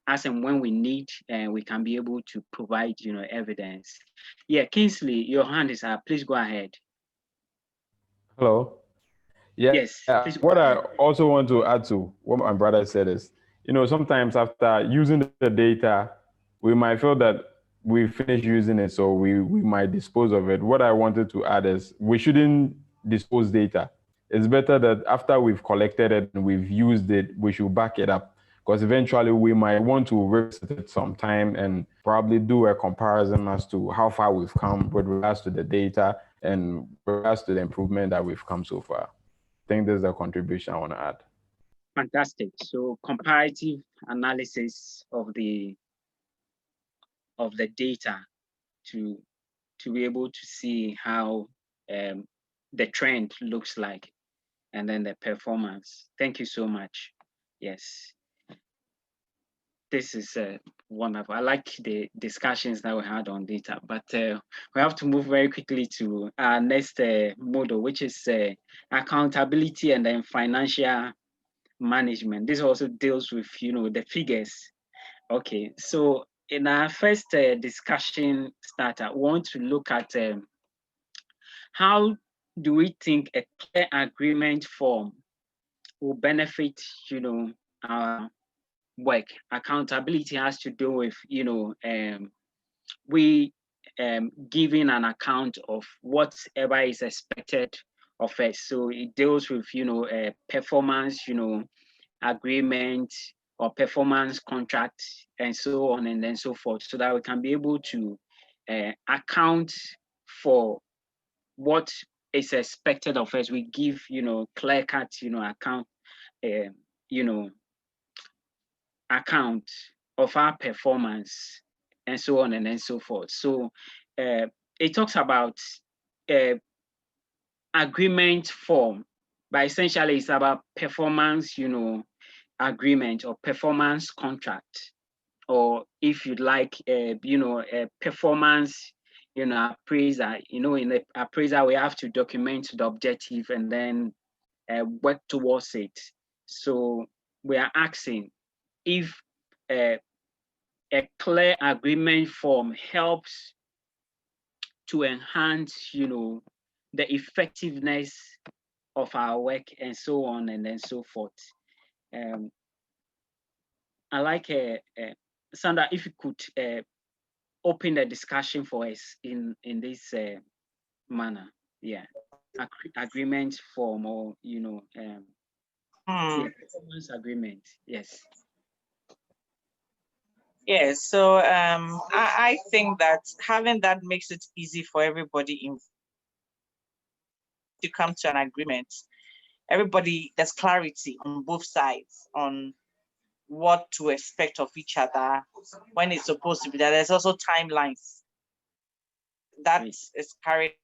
as and when we need, we can be able to provide, evidence. Yeah, Kingsley, your hand is up. Please go ahead. Hello. Yeah. Yes. Please go What I ahead. also want to add to what my brother said is, sometimes after using the data, we might feel that we finished using it, so we might dispose of it. What I wanted to add is we shouldn't dispose data. It's better that after we've collected it and we've used it, we should back it up, because eventually we might want to revisit it sometime and probably do a comparison as to how far we've come with regards to the data and with regards to the improvement that we've come so far. I think this is a contribution I want to add. Fantastic. So comparative analysis of the data to be able to see how the trend looks like, and then the performance. Thank you so much. Yes, this is wonderful. I like the discussions that we had on data, but we have to move very quickly to our next model, which is accountability and then financial management. This also deals with, the figures. Okay, so in our first discussion starter, we want to look at how do we think a clear agreement form will benefit, our work. Accountability has to do with, we giving an account of whatever is expected of us. So it deals with, performance, agreement or performance contract and so on and then so forth, so that we can be able to account for what is expected of us. We give, clear cut, account, account of our performance and so on and then so forth. So it talks about agreement form, but essentially it's about performance, agreement or performance contract, or if you'd like, a performance, appraiser. In the appraiser, we have to document the objective and then work towards it. So we are asking if a clear agreement form helps to enhance, the effectiveness of our work and so on and then so forth. I like Sandra, if you could open the discussion for us in this manner. Yeah, agreement form, or performance agreement. Yes. Yes, so I think that having that makes it easy for everybody to come to an agreement. Everybody, there's clarity on both sides on what to expect of each other, when it's supposed to be there. There's also timelines that is carried,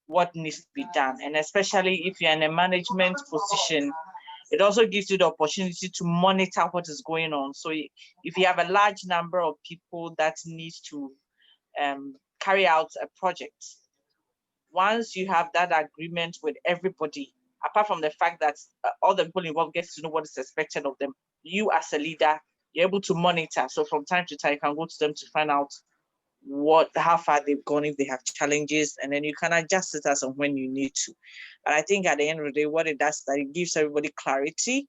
what needs to be done. And especially if you're in a management position, it also gives you the opportunity to monitor what is going on. So if you have a large number of people that need to carry out a project, once you have that agreement with everybody, apart from the fact that all the people involved get to know what is expected of them, you as a leader, you're able to monitor. So from time to time, you can go to them to find out how far they've gone, if they have challenges, and then you can adjust it as and when you need to. But I think at the end of the day, what it does, that it gives everybody clarity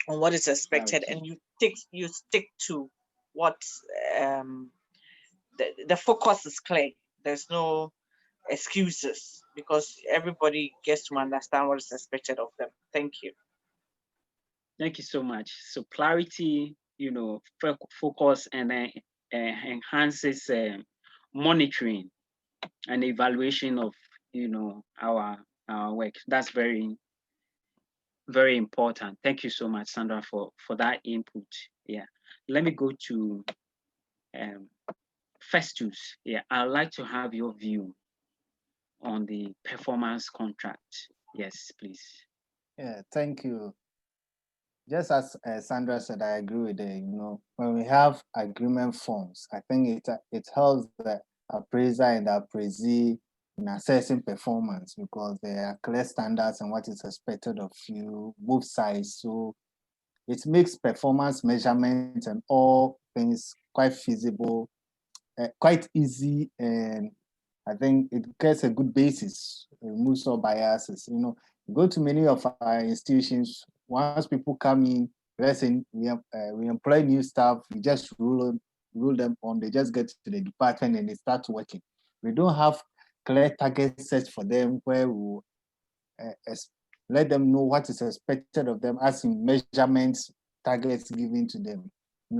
on what is expected, and you stick to what the focus is clear. There's no excuses, because everybody gets to understand what is expected of them. Thank you. Thank you so much. So clarity, focus, and then enhances monitoring and evaluation of our work. That's very, very important. Thank you so much, Sandra, for that input. Yeah. Let me go to Festus. Yeah, I'd like to have your view on the performance contract. Yes, please. Yeah, thank you. Just as Sandra said, I agree with it. When we have agreement forms, I think it helps the appraiser and the appraisee in assessing performance, because there are clear standards and what is expected of you, both sides. So it makes performance measurement and all things quite feasible, quite easy, and I think it gets a good basis, removes all biases. Go to many of our institutions, once people come in, let's say we employ new staff, we just rule them on, they just get to the department and they start working. We don't have clear targets set for them where we let them know what is expected of them, as in measurements, targets given to them.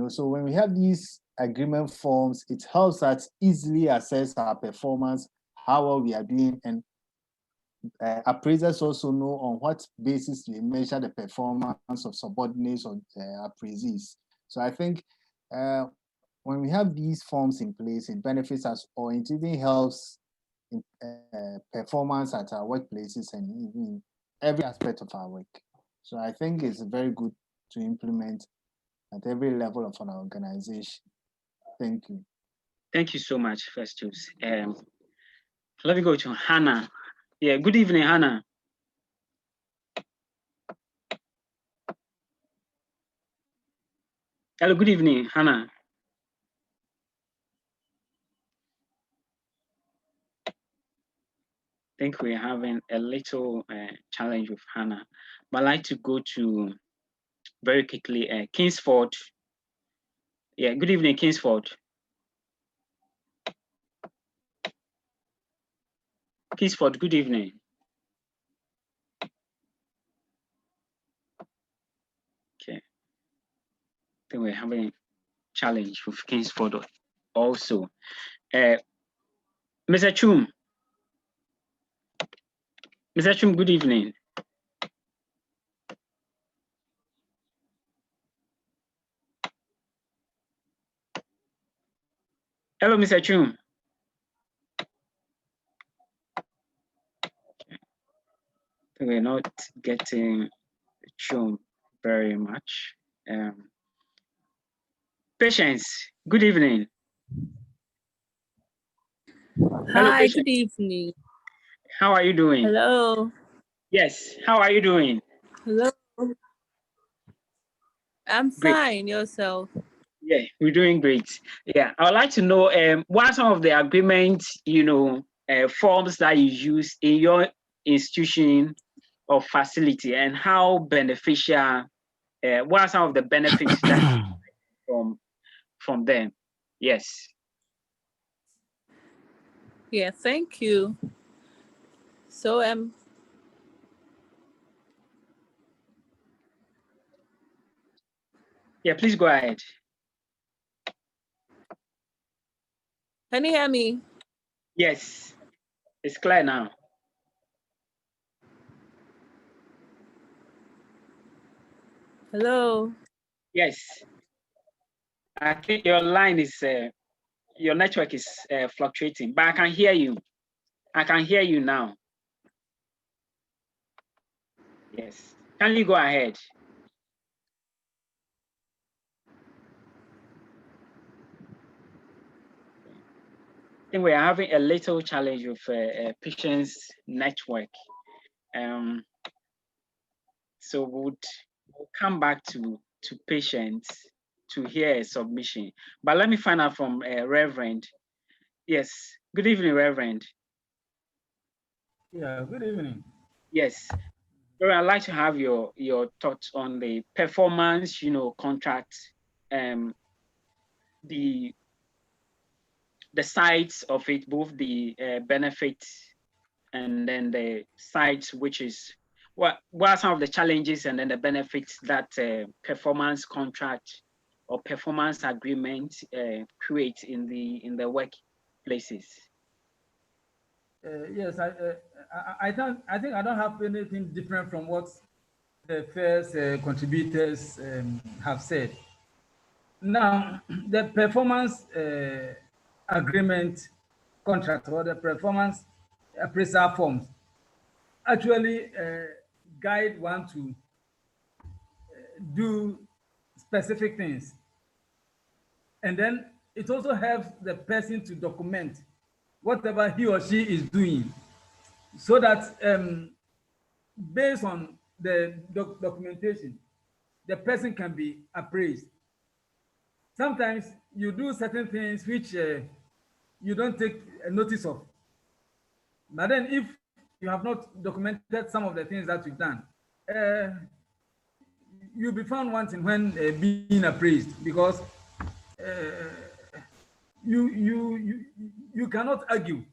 So when we have these agreement forms, it helps us easily assess our performance, how well we are doing, and appraisers also know on what basis we measure the performance of subordinates or appraisees. So I think when we have these forms in place, it benefits us, or it even helps in performance at our workplaces and even every aspect of our work. So I think it's very good to implement at every level of an organization. Thank you. Thank you so much, Festus. Let me go to Hannah. Yeah, good evening, Hannah. Hello, good evening, Hannah. I think we're having a little challenge with Hannah, but I'd like to go to very quickly Kingsford. Yeah, good evening, Kingsford. Kingsford, good evening. Okay. I think we're having a challenge with Kingsford also. Mr. Chum. Mr. Chum, good evening. Hello, Mr. Chum. We're not getting Chum very much. Patience, good evening. Hello, Hi, Patience. good evening. How are you doing? Hello. Yes, how are you doing? Hello. I'm Great. fine. Yourself? Yeah, we're doing great. Yeah, I would like to know what are some of the agreement, forms that you use in your institution or facility, and how beneficial. What are some of the benefits that from them? Yes. Yeah, thank you. So yeah, please go ahead. Can you hear me? Yes, it's clear now. Hello. Yes, I think your line is your network is fluctuating, but I can hear you. I can hear you now. Yes, can you go ahead? I think we are having a little challenge with patient's network. So we'll come back to patients to hear a submission. But let me find out from Reverend. Yes, good evening, Reverend. Yeah, good evening. Yes, so I'd like to have your thoughts on the performance, contract, the sides of it, both the benefits and then the sides, which is what are some of the challenges and then the benefits that performance contract or performance agreement create in the workplaces. Yes, I think I don't have anything different from what the first contributors have said. Now, the performance agreement contract or the performance appraisal forms actually guide one to do specific things. And then it also helps the person to document whatever he or she is doing so that based on the documentation, the person can be appraised. Sometimes you do certain things which you don't take notice of. But then if you have not documented some of the things that you've done, you'll be found wanting when being appraised because you cannot argue.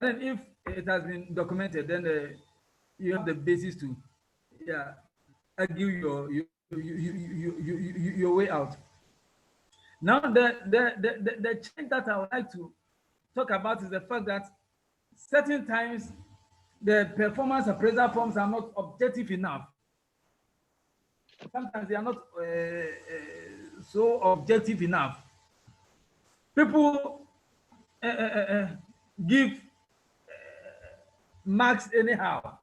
Then if it has been documented, then you have the basis to argue your way out. Now the change that I would like to talk about is the fact that certain times the performance appraisal forms are not objective enough. Sometimes they are not so objective enough. People give marks anyhow.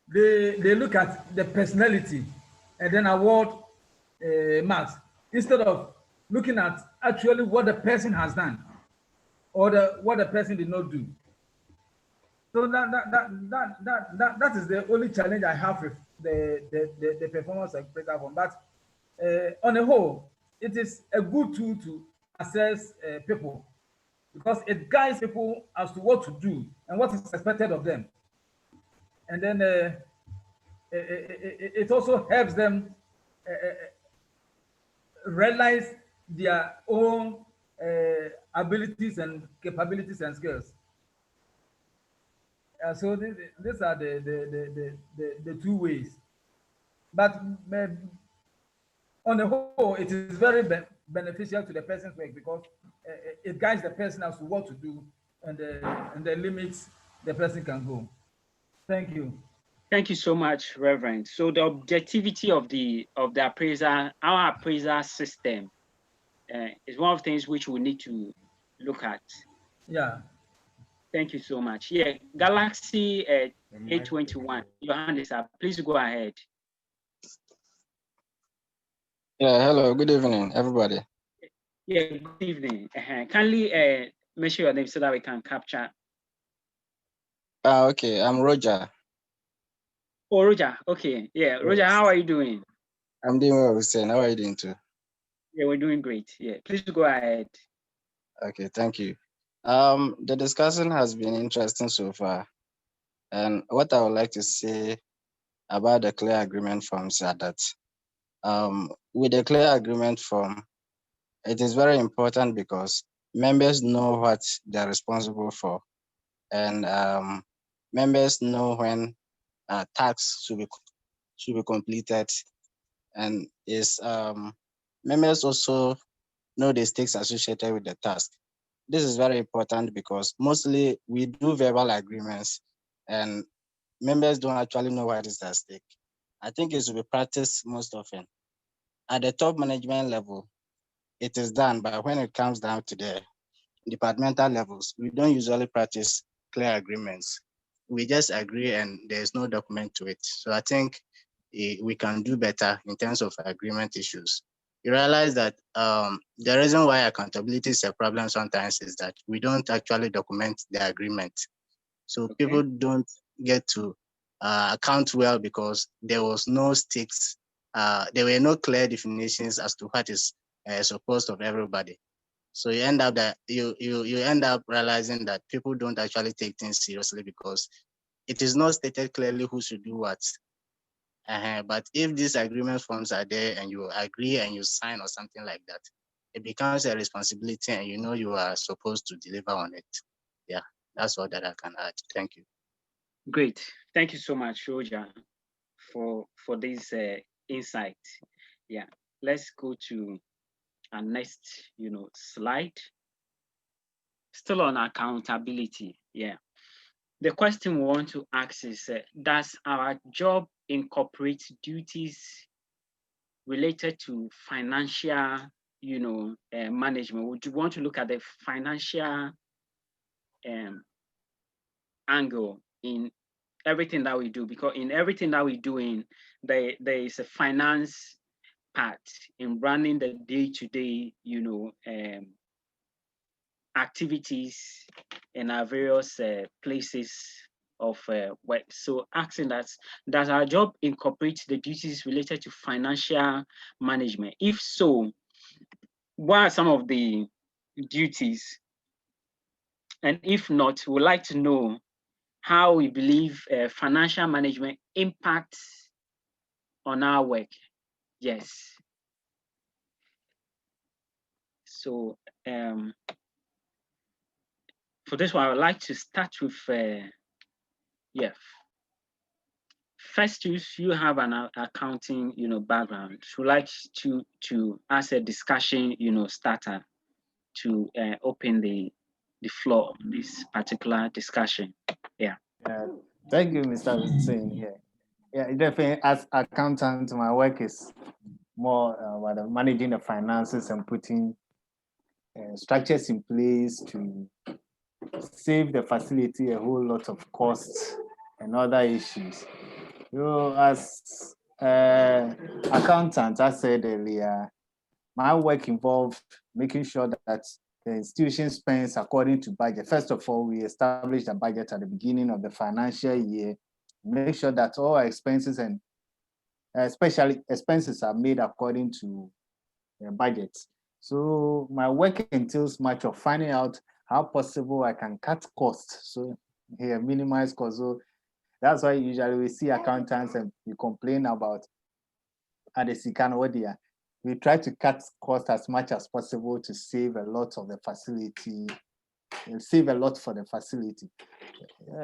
They look at the personality and then award marks instead of looking at actually what the person has done or what the person did not do. So that is the only challenge I have with the performance appraisal form. But on a whole, it is a good tool to assess people because it guides people as to what to do and what is expected of them. And then it also helps them realize their own abilities and capabilities and skills. So these are the two ways. But on the whole, it is very beneficial to the person's work because it guides the person as to what to do and the limits the person can go. Thank you. Thank you so much, Reverend. So the objectivity of the appraiser, our appraiser system, is one of the things which we need to look at. Yeah. Thank you so much. Yeah, Galaxy 821, your hand is up. Please go ahead. Yeah, hello, good evening, everybody. Yeah, good evening. Kindly mention your name so that we can capture. Okay, I'm Roger. Oh, Roger. Okay, yeah, Roger, Yes. how are you doing? I'm doing well, Hussein. How are you doing too? Yeah, we're doing great. Yeah, please go ahead. Okay, thank you. The discussion has been interesting so far. And what I would like to say about the clear agreement forms are that with the clear agreement form, it is very important because members know what they're responsible for, and members know when tasks should be completed, and is members also know the stakes associated with the task. This is very important because mostly we do verbal agreements and members don't actually know what is at stake. I think it should be practiced most often. At the top management level, it is done, but when it comes down to the departmental levels, we don't usually practice clear agreements. We just agree and there's no document to it. So I think we can do better in terms of agreement issues. You realize that the reason why accountability is a problem sometimes is that we don't actually document the agreement. So people don't get to account well because there was no stakes. There were no clear definitions as to what is supposed of everybody. So you end up that you end up realizing that people don't actually take things seriously because it is not stated clearly who should do what. But if these agreement forms are there and you agree and you sign or something like that, it becomes a responsibility and you know you are supposed to deliver on it. Yeah, that's all that I can add. Thank you. Great. Thank you so much, Roger, for this insight. Yeah, let's go to our next, slide. Still on accountability. Yeah. The question we want to ask is, does our job incorporate duties related to financial, management? Would you want to look at the financial angle in everything that we do? Because in everything that we're doing, there is a finance part in running the day-to-day, activities in our various places of work. So asking that, does our job incorporate the duties related to financial management? If so, what are some of the duties? And if not, we'd like to know how we believe financial management impacts on our work. Yes. So for this one, I would like to start with, first, you have an accounting, background. So like to ask a discussion, starter to open the floor on this particular discussion. Yeah. Thank you, Mr. Hussein. Yeah, definitely. As accountant, my work is more about managing the finances and putting structures in place to save the facility a whole lot of costs and other issues. As accountant, I said earlier, my work involved making sure that the institution spends according to budget. First of all, we establish the budget at the beginning of the financial year, make sure that all our expenses and especially expenses are made according to the budget. So my work entails much of finding out how possible I can cut costs. So here, minimize costs. So that's why usually we see accountants and we complain about Adesikan. We try to cut costs as much as possible to save a lot of the facility, save a lot for the facility.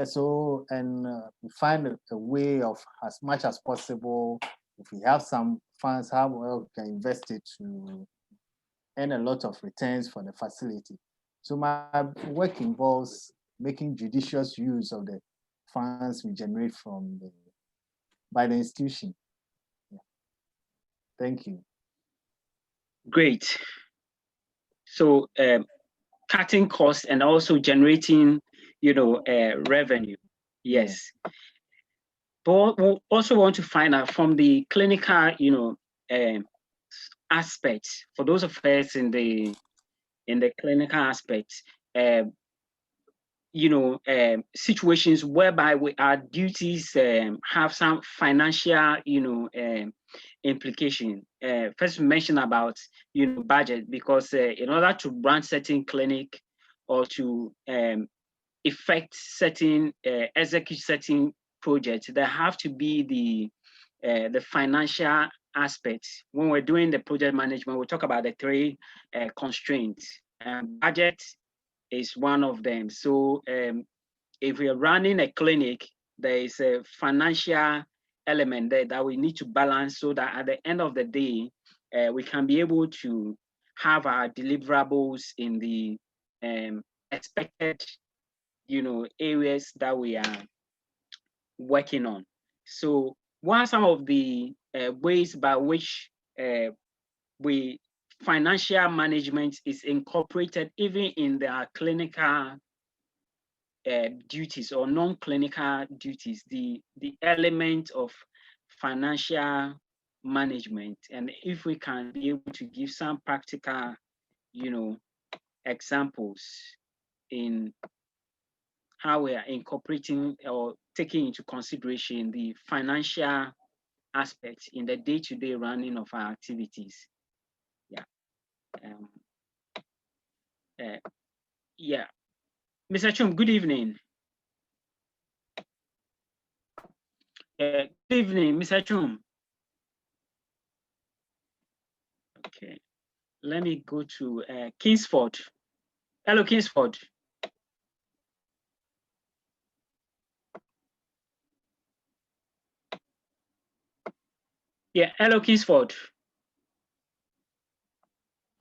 So, and we find a way of, as much as possible, if we have some funds, how well we can invest it to earn a lot of returns for the facility. So my work involves making judicious use of the funds we generate by the institution. Yeah. Thank you. Great. So cutting costs and also generating, revenue. Yes. Yeah. But we also want to find out from the clinical, aspect. For those of us in the clinical aspect, situations whereby our duties have some financial, implication. First, we mentioned about budget, because in order to run certain clinic or to effect certain execute certain projects, there have to be the financial aspects. When we're doing the project management, we talk about the three constraints. Budget is one of them. So if we're running a clinic, there is a financial element there that we need to balance, so that at the end of the day, we can be able to have our deliverables in the expected areas that we are working on. So what are some of the ways by which financial management is incorporated even in their clinical duties or non-clinical duties, the element of financial management? And if we can be able to give some practical, examples in how we are incorporating or taking into consideration the financial aspects in the day-to-day running of our activities. Yeah. Mr. Chum, good evening. Good evening, Mr. Chum. Okay, let me go to Kingsford. Hello, Kingsford. Yeah, hello, Kingsford.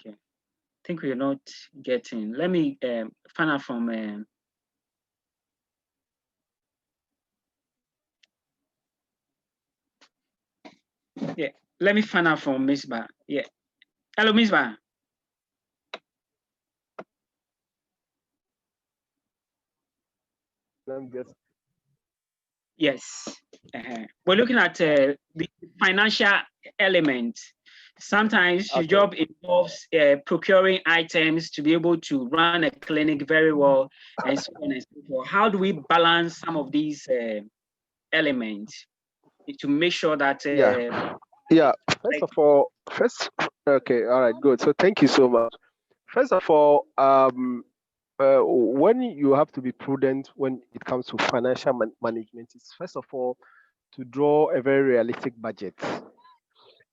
Okay, I think we're not getting. Let me find out from. Yeah, let me find out from Miss Ba. Yeah, hello, Miss Ba. Yes, we're looking at the financial element. Sometimes your job involves procuring items to be able to run a clinic very well, and so on and so forth. How do we balance some of these elements to make sure that? Yeah. First of all, okay, all right, good. So thank you so much. First of all, when you have to be prudent when it comes to financial management, is first of all to draw a very realistic budget.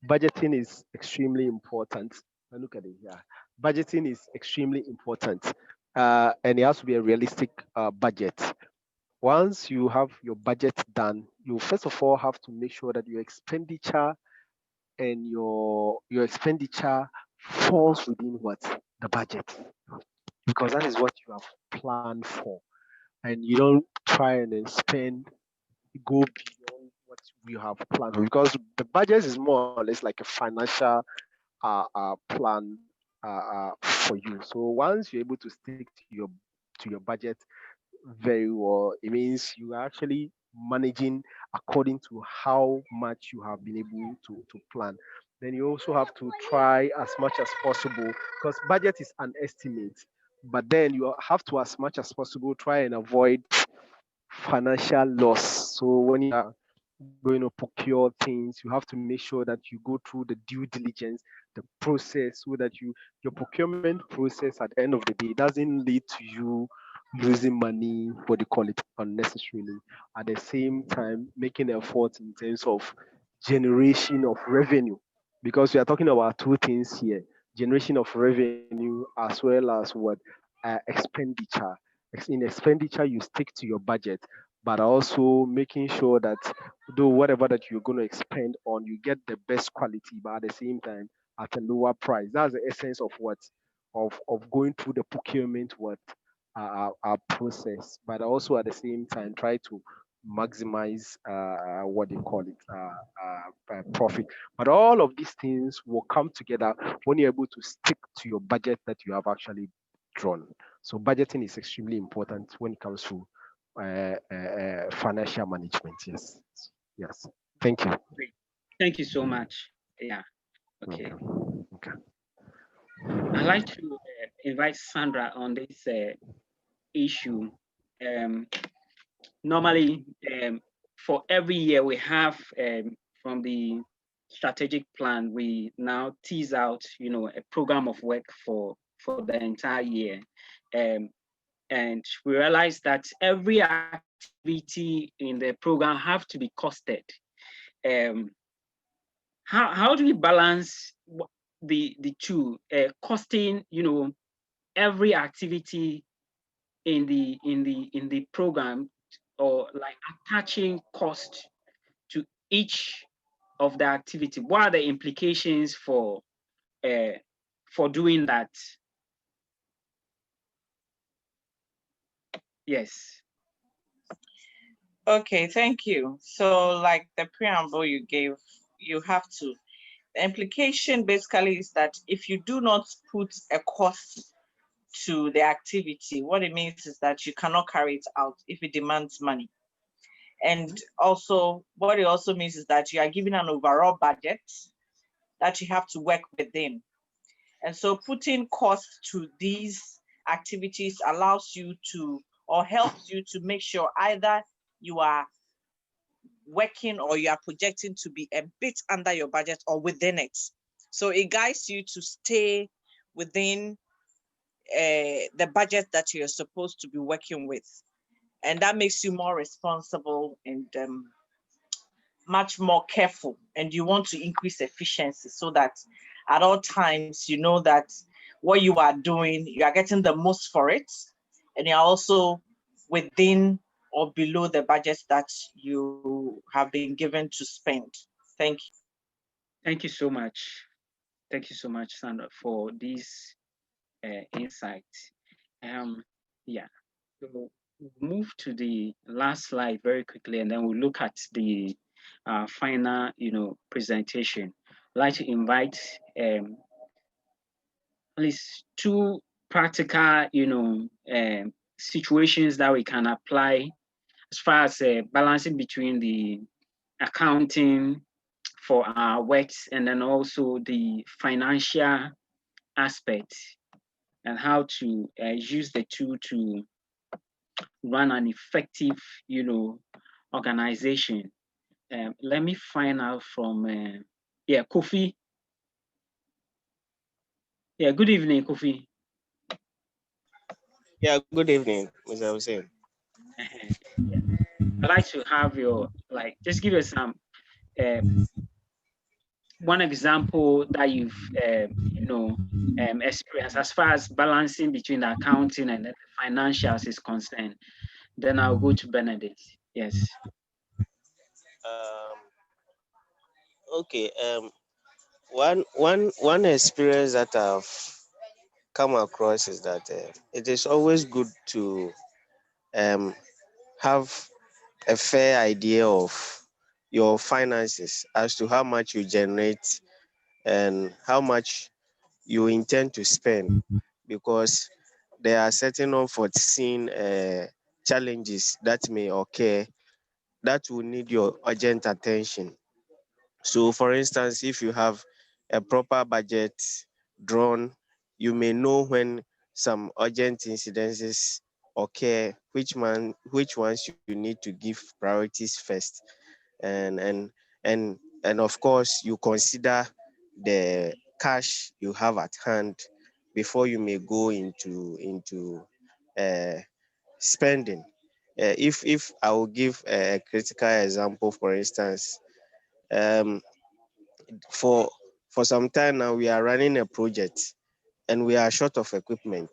Budgeting is extremely important. Now look at it here. Budgeting is extremely important, and it has to be a realistic budget. Once you have your budget done, you first of all have to make sure that your expenditure and your expenditure falls within what the budget, because that is what you have planned for, and you don't try and then go beyond what you have planned, because the budget is more or less like a financial plan for you. So once you're able to stick to your budget very well, it means you are actually managing according to how much you have been able to plan. Then you also have to try as much as possible, because budget is an estimate, but then you have to, as much as possible, try and avoid financial loss. So when you are going to procure things, you have to make sure that you go through the due diligence, the process, so that your procurement process at the end of the day doesn't lead to you losing money, what do you call it, unnecessarily. At the same time, making efforts in terms of generation of revenue, because we are talking about two things here: generation of revenue as well as what expenditure. In expenditure, you stick to your budget, but also making sure that though whatever that you're going to expend on, you get the best quality, but at the same time at a lower price. That's the essence of what of going through the procurement process, but also at the same time try to maximize what they call it profit. But all of these things will come together when you're able to stick to your budget that you have actually drawn. So budgeting is extremely important when it comes to financial management. Yes. Thank you. Great. Thank you so much. Yeah. Okay. Okay. I'd like to invite Sandra on this issue. Normally, for every year we have from the strategic plan, we now tease out, a program of work for the entire year. And we realize that every activity in the program have to be costed. How do we balance the two, costing, every activity in the program, or like attaching cost to each of the activity? What are the implications for doing that? Yes. Okay, thank you. So like the preamble you gave, you have to, the implication basically is that if you do not put a cost to the activity, what it means is that you cannot carry it out if it demands money. And also, what it also means is that you are given an overall budget that you have to work within. And so putting cost to these activities allows you to, or helps you to make sure either you are working or you are projecting to be a bit under your budget or within it. So it guides you to stay within the budget that you're supposed to be working with. And that makes you more responsible and much more careful. And you want to increase efficiency so that at all times, you know that what you are doing, you are getting the most for it. And you're also within or below the budget that you have been given to spend. Thank you. Thank you so much. Thank you so much, Sandra, for this insight. Yeah, so we'll move to the last slide very quickly, and then we'll look at the final, presentation. I'd like to invite at least two practical, situations that we can apply as far as balancing between the accounting for our works and then also the financial aspect, and how to use the two to run an effective, organization. Let me find out from, Kofi. Yeah, good evening, Kofi. Yeah, good evening, Mr. Hussein. Yeah. I'd like to have your, just give us some, one example that you've, experienced as far as balancing between the accounting and the financials is concerned. Then I'll go to Benedict. Yes. Okay. One experience that I've come across is that it is always good to have a fair idea of your finances as to how much you generate and how much you intend to spend, because there are certain unforeseen challenges that may occur that will need your urgent attention. So, for instance, if you have a proper budget drawn, you may know when some urgent incidences occur, which ones you need to give priorities first, and of course you consider the cash you have at hand before you may go into uh, spending. If I will give a critical example, for instance, um, for some time now we are running a project and we are short of equipment.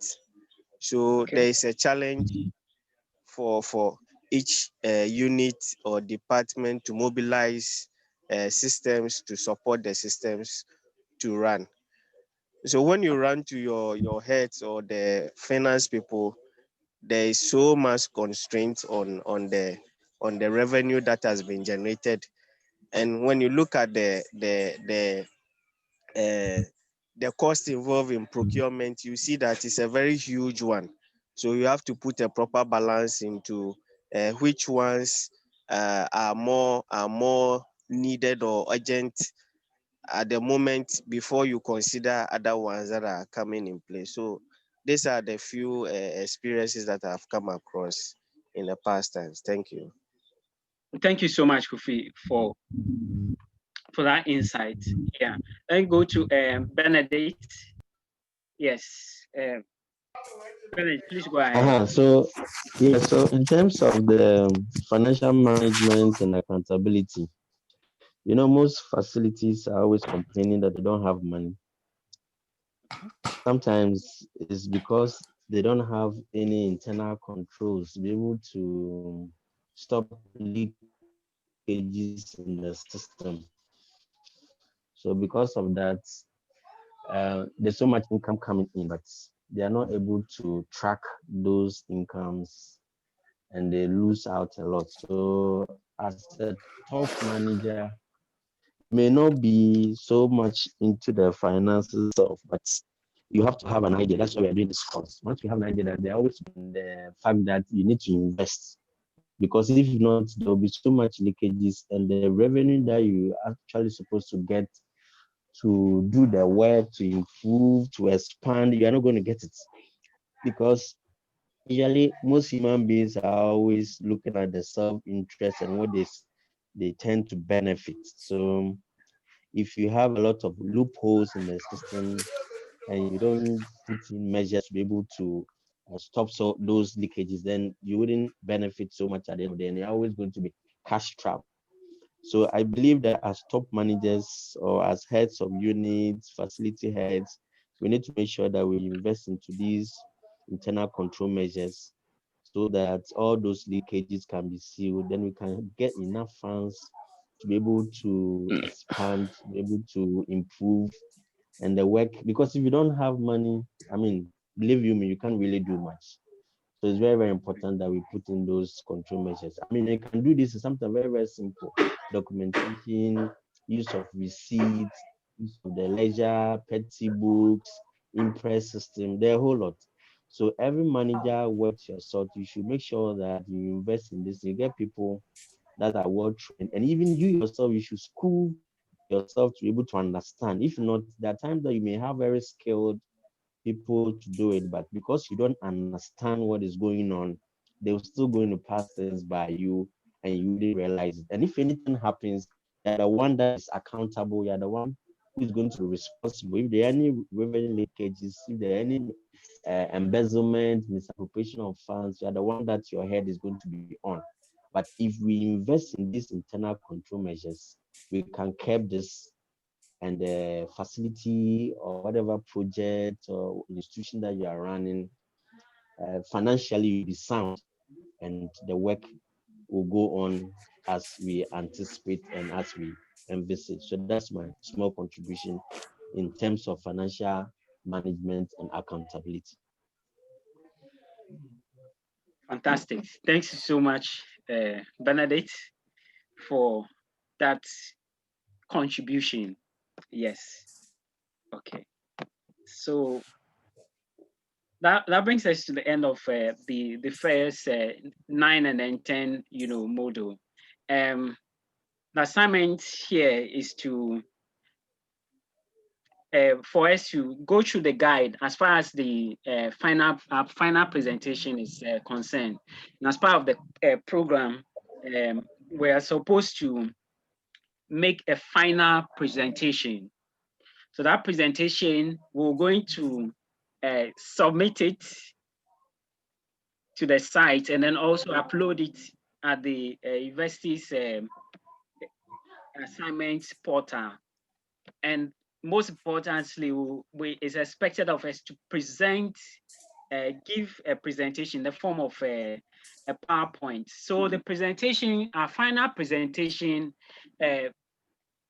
So Okay. there is a challenge for each unit or department to mobilize systems to support the systems to run. So when you run to your heads or the finance people, there is so much constraint on the revenue that has been generated. And when you look at the cost involved in procurement, you see that it's a very huge one. So you have to put a proper balance into which ones are more needed or urgent at the moment before you consider other ones that are coming in place. So these are the few experiences that I've come across in the past times. Thank you. Thank you so much, Kofi, for that insight. Yeah. Then go to Benedict. Yes. Benedict, please go ahead. So yeah, so in terms of the financial management and accountability, most facilities are always complaining that they don't have money. Sometimes it's because they don't have any internal controls to be able to stop leakages in the system. So because of that, there's so much income coming in, but they are not able to track those incomes and they lose out a lot. So as a top manager, may not be so much into the finances of, but you have to have an idea. That's why we're doing this course. Once you have an idea, that they're always the fact that you need to invest. Because if not, there will be so much leakages and the revenue that you actually supposed to get to do the work, to improve, to expand, you are not going to get it. Because usually most human beings are always looking at the self-interest and what they tend to benefit. So if you have a lot of loopholes in the system and you don't put in measures to be able to stop those leakages, then you wouldn't benefit so much at the end of the day, and you're always going to be cash trapped. So I believe that as top managers or as heads of units, facility heads, we need to make sure that we invest into these internal control measures so that all those leakages can be sealed. Then we can get enough funds to be able to expand, to be able to improve and the work. Because if you don't have money, I mean, believe you me, you can't really do much. So it's very, very important that we put in those control measures. I mean, you can do this in something very, very simple. Documentation, use of receipts, use of the ledger, petty books, impress system, there are a whole lot. So every manager works your sort. You should make sure that you invest in this. You get people that are well trained, and even you yourself, you should school yourself to be able to understand. If not, there are times that you may have very skilled people to do it, but because you don't understand what is going on, they're still going to pass things by you and you didn't realize it. And if anything happens, you're the one that is accountable, you're the one who is going to be responsible. If there are any revenue leakages, if there are any embezzlement, misappropriation of funds, you're the one that your head is going to be on. But if we invest in these internal control measures, we can curb this, and the facility or whatever project or institution that you are running, financially you'll be sound and the work will go on as we anticipate and as we envisage. So that's my small contribution in terms of financial management and accountability. Fantastic. Thanks so much, Benedict, for that contribution. Yes. Okay. So that brings us to the end of the first 9 and then 10 module. The assignment here is to for us to go through the guide as far as the final presentation is concerned. And as part of the program, we are supposed to make a final presentation. So that presentation, we're going to submit it to the site and then also upload it at the university's assignment portal. And most importantly, it's expected of us to present, give a presentation in the form of a PowerPoint. So the presentation, our final presentation,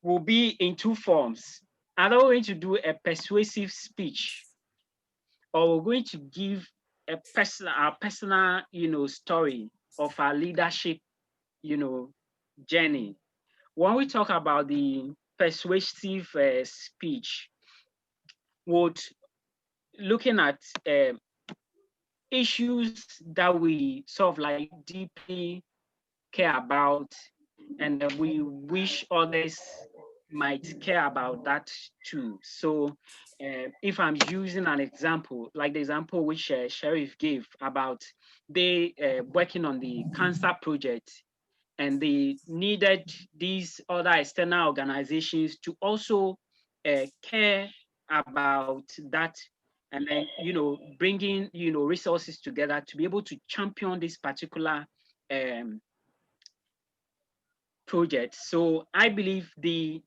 will be in two forms. Either we're going to do a persuasive speech, or we're going to give our personal, story of our leadership, journey. When we talk about the persuasive speech, would looking at issues that we sort of like deeply care about, and we wish others might care about that too. So if I'm using an example, like the example which Sheriff gave about they working on the cancer project and they needed these other external organizations to also care about that, and then bringing resources together to be able to champion this particular project. So I believe the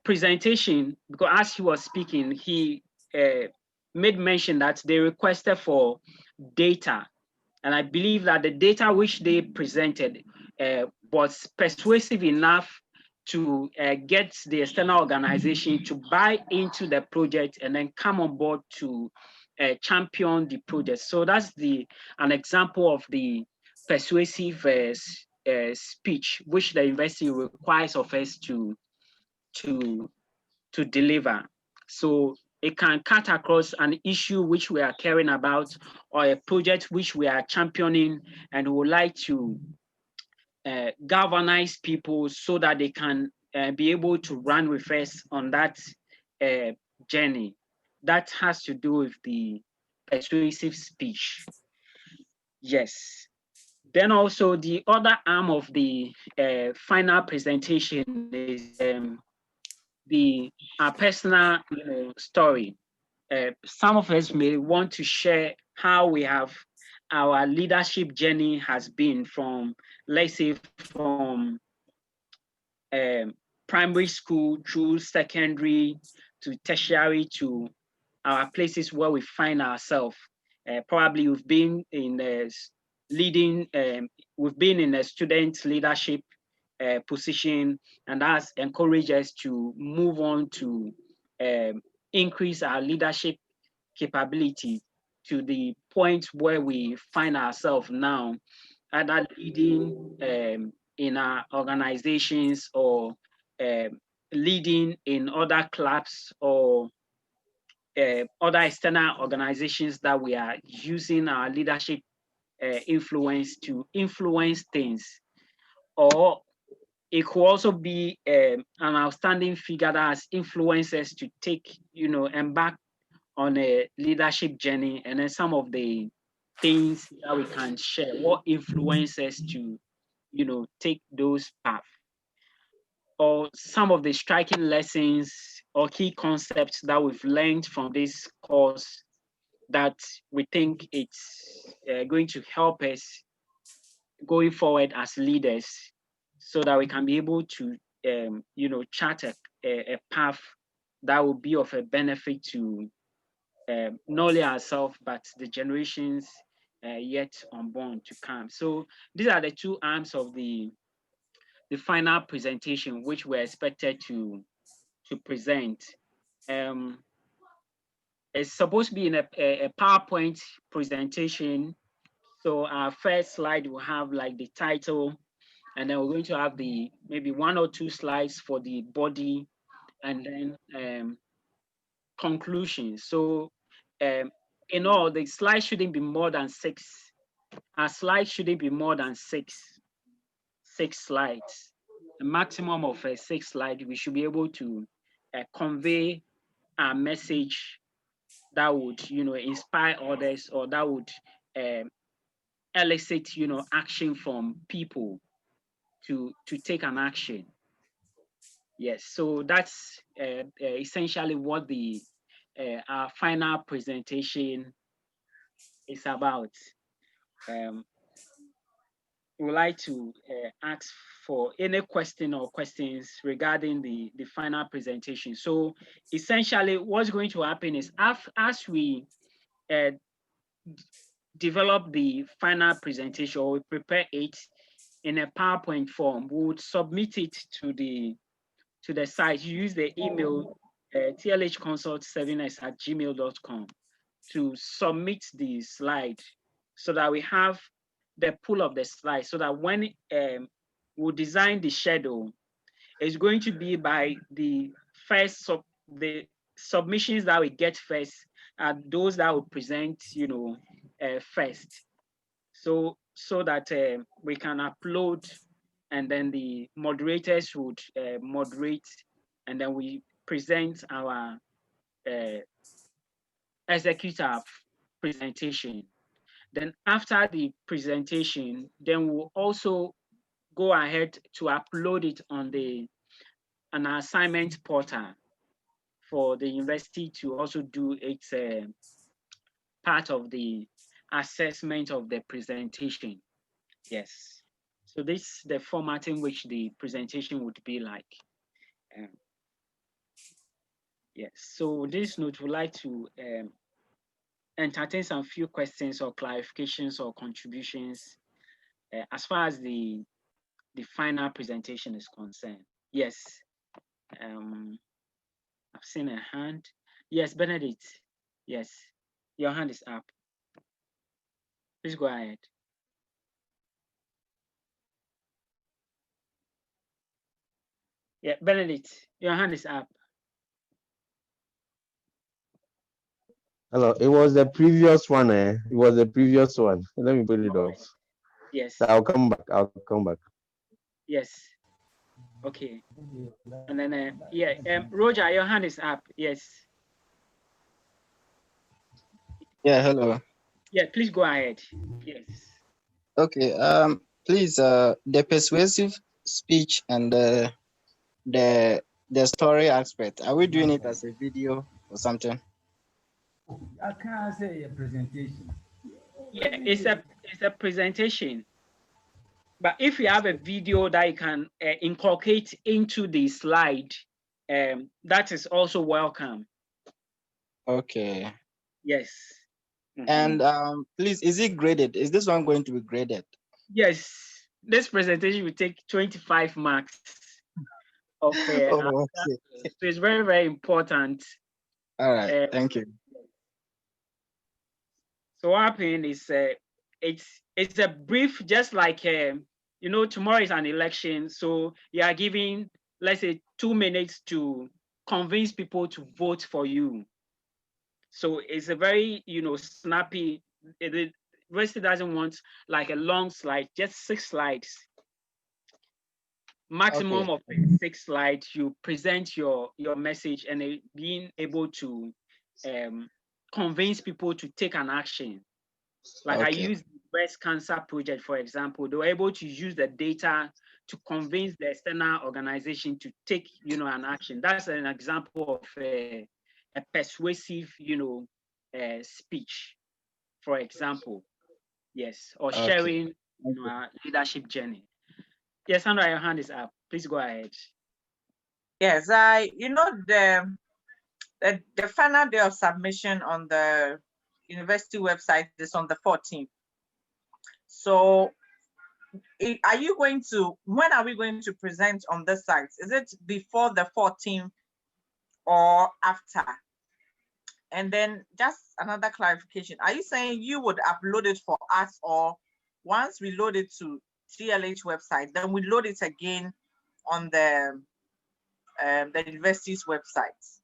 presentation, because as he was speaking, he made mention that they requested for data. And I believe that the data which they presented was persuasive enough to get the external organization to buy into the project and then come on board to champion the project. So that's an example of the persuasive speech which the university requires of us to deliver. So it can cut across an issue which we are caring about or a project which we are championing, and we would like to galvanize people so that they can be able to run with us on that journey. That has to do with the persuasive speech. Yes. Then also the other arm of the final presentation is our personal story. Some of us may want to share how our leadership journey has been from, let's say, from primary school through secondary to tertiary to our places where we find ourselves. Probably we've been in we've been in a student leadership position, and that's encouraged us to move on to increase our leadership capability to the point where we find ourselves now, either leading in our organizations or leading in other clubs or other external organizations that we are using our leadership influence to influence things. Or it could also be an outstanding figure that has influenced us to take, embark on a leadership journey, and then some of the things that we can share, what influences to, take those paths, or some of the striking lessons or key concepts that we've learned from this course that we think it's going to help us going forward as leaders, so that we can be able to, chart a path that will be of a benefit to not only ourselves, but the generations yet unborn to come. So these are the two arms of the final presentation, which we're expected to present. It's supposed to be in a PowerPoint presentation. So our first slide will have like the title, and then we're going to have maybe 1 or 2 slides for the body, and then conclusion. So in all, the slides shouldn't be more than 6. Our slides shouldn't be more than six slides. A maximum of 6 slides. We should be able to convey our message that would, inspire others, or that would elicit, action from people to take an action. Yes, so that's essentially what our final presentation is about. We would like to ask for any question or questions regarding the final presentation. So essentially what's going to happen is as we develop the final presentation, or we prepare it in a PowerPoint form, we would submit it to the site. You use the email tlhconsult7s@gmail.com to submit the slide, so that we have the pool of the slide, so that when we design the schedule, it's going to be by the the submissions that we get first are those that will present, first. So that we can upload, and then the moderators would moderate, and then we present our executive presentation. Then after the presentation, then we'll also go ahead to upload it on an assignment portal for the university to also do its part of the assessment of the presentation. Yes. So this is the format in which the presentation would be like. Yes. So this note would like to entertain some few questions or clarifications or contributions as far as the final presentation is concerned. Yes. I've seen a hand. Yes, Benedict. Yes, your hand is up. Please go ahead. Yeah, Benedict, your hand is up. Hello, it was the previous one. It was the previous one. Let me put it off. Yes. So I'll come back. I'll come back. Yes. Okay. And then, Roger, your hand is up. Yes. Yeah, hello. Yeah, please go ahead. Yes. Okay. Please, the persuasive speech and the story aspect. Are we doing it as a video or something? I can't say a presentation. Yeah, it's a presentation. But if you have a video that you can inculcate into the slide, that is also welcome. Okay. Yes. And please, is it graded? Is this one going to be graded? Yes. This presentation will take 25 marks of okay. so it's very, very important. All right. Thank you. So what happened is it's a brief, just like you know, tomorrow is an election, so you are giving, let's say, 2 minutes to convince people to vote for you. So it's a very, you know, snappy. The university doesn't want like a long slide, just 6 slides. Maximum of 6 slides. You present your message and being able to convince people to take an action. Like I used the breast cancer project, for example. They were able to use the data to convince the external organization to take, you know, an action. That's an example of a persuasive, you know, speech, for example. Yes, or sharing, you know, our leadership journey. Yes, Sandra, your hand is up. Please go ahead. Yes, you know, the final day of submission on the university website is on the 14th. So are you going to, when are we going to present on this site? Is it before the 14th or after? And then just another clarification. Are you saying you would upload it for us, or once we load it to TLH website, then we load it again on the university's website?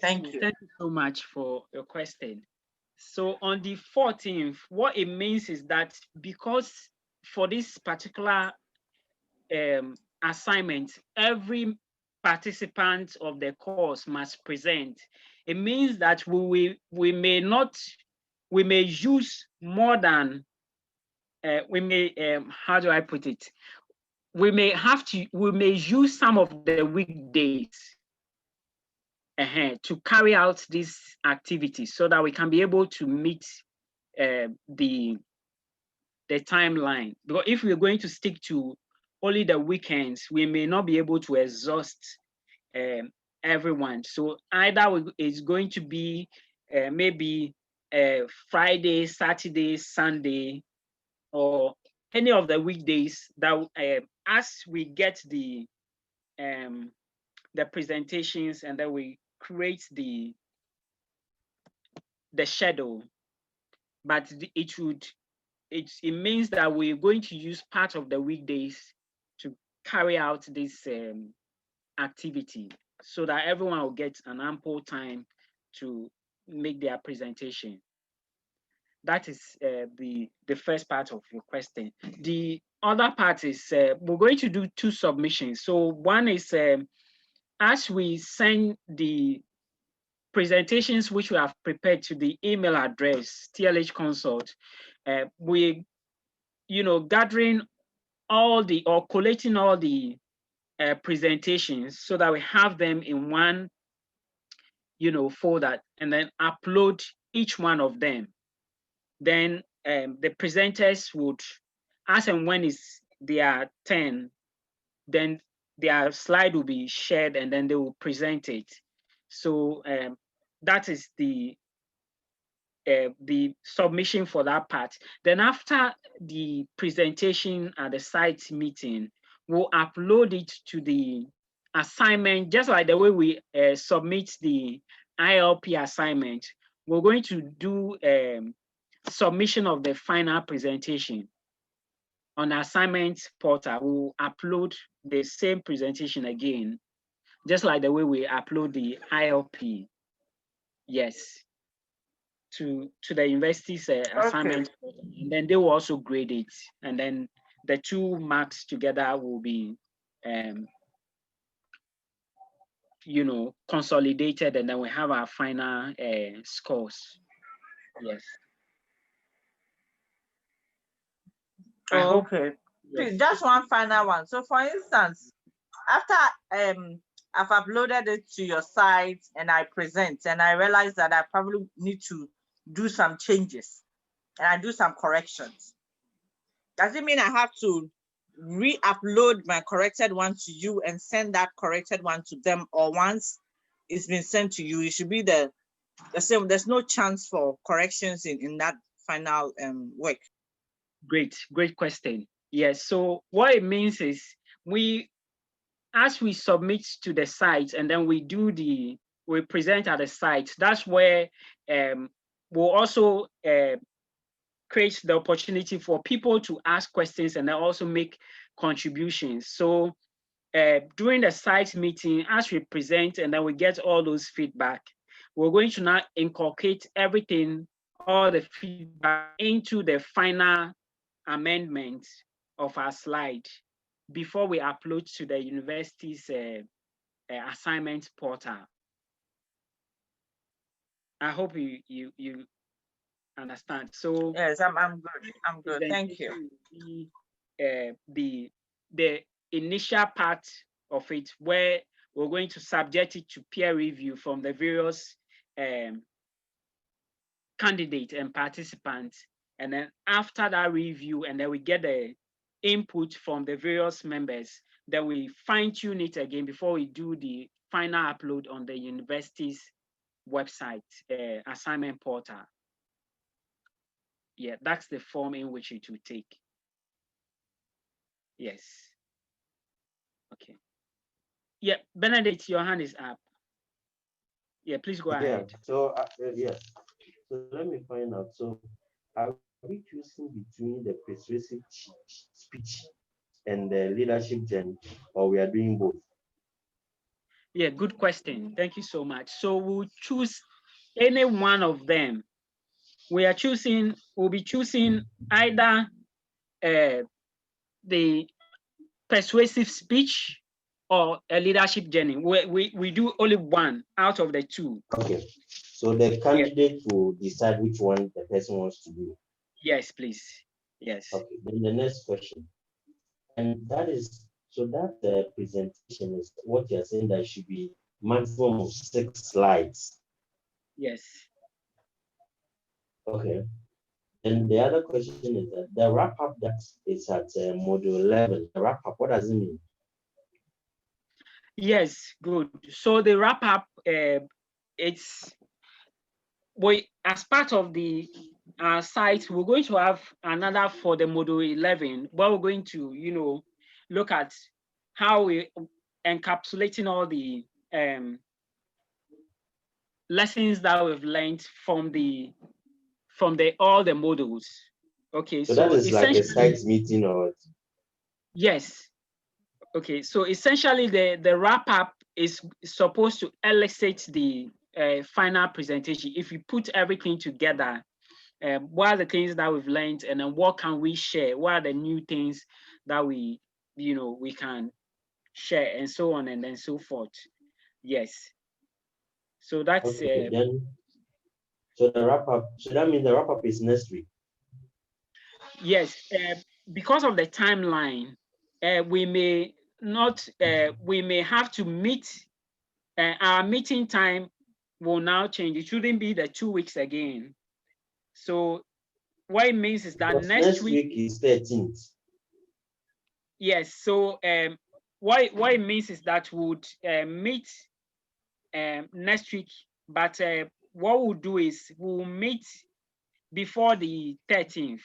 Thank you. Thank you so much for your question. So on the 14th, what it means is that because for this particular assignment, every participant of the course must present. It means that we may use more than how do I put it? We may use some of the weekdays to carry out these activities so that we can be able to meet the timeline. Because if we're going to stick to only the weekends, we may not be able to exhaust everyone. So either it's going to be maybe Friday, Saturday, Sunday, or any of the weekdays that as we get the presentations and then we create the schedule, but it means that we're going to use part of the weekdays to carry out this activity so that everyone will get an ample time to make their presentation. That is the first part of your question. The other part is we're going to do 2 submissions. So one is as we send the presentations which we have prepared to the email address TLH CONSULT, we, you know, gathering collating all the presentations so that we have them in one, folder, and then upload each one of them. Then the presenters would, as and when it's their turn, then their slide will be shared and then they will present it. So that is the submission for that part. Then after the presentation at the site meeting, we'll upload it to the assignment, just like the way we submit the ILP assignment. We're going to do submission of the final presentation on the assignment portal. We'll upload the same presentation again, just like the way we upload the ILP. Yes. To the university's assignment, and then they will also grade it, and then the two marks together will be consolidated, and then we have our final scores. Yes. Okay. Yes. Just one final one. So for instance, after I've uploaded it to your site and I present, and I realize that I probably need to do some changes and I do some corrections, does it mean I have to re-upload my corrected one to you and send that corrected one to them, or once it's been sent to you, it should be the same? There's no chance for corrections in that final work? Great question. Yes, so what it means is as we submit to the site and then we present at the site, that's where we'll also create the opportunity for people to ask questions and then also make contributions. So during the site meeting, as we present and then we get all those feedback, we're going to now inculcate everything, all the feedback, into the final amendment of our slide before we upload to the university's assignment portal. I hope you understand. So yes, I'm good. Thank you. The initial part of it, where we're going to subject it to peer review from the various candidates and participants, and then after that review, and then we get the input from the various members, then we fine-tune it again before we do the final upload on the university's website assignment portal. Yeah, that's the form in which it will take. Yes. Okay. Yeah, Benedict, your hand is up. Yeah, please go ahead. So yes. So let me find out. So are we choosing between the persuasive speech and the leadership journey, or we are doing both? Yeah, good question. Thank you so much. So we'll choose any one of them. We'll be choosing either the persuasive speech or a leadership journey. We do only one out of the two. Okay. So the candidate will decide which one the person wants to do. Yes, please. Yes. Okay. Then the next question, and that is, so that presentation is what you're saying, that should be maximum of 6 slides. Yes. Okay. And the other question is that the wrap up that is at module 11, the wrap up, what does it mean? Yes, good. So the wrap up, it's as part of the site, we're going to have another for the module 11, where we're going to, look at how we encapsulating all the lessons that we've learned from all the modules. Okay, so that is like a site meeting or what? Yes. Okay, so essentially the wrap up is supposed to elicit the final presentation. If we put everything together, what are the things that we've learned, and then what can we share? What are the new things that we can share, and so on and then so forth. Yes. So that's okay, then. So the wrap up. So that means the wrap up is next week. Yes. because of the timeline, we may not, we may have to meet, our meeting time will now change. It shouldn't be the 2 weeks again. So what it means is that Because next week is 13th. Yes. So what it means is that we would meet next week, but what we'll do is we'll meet before the 13th.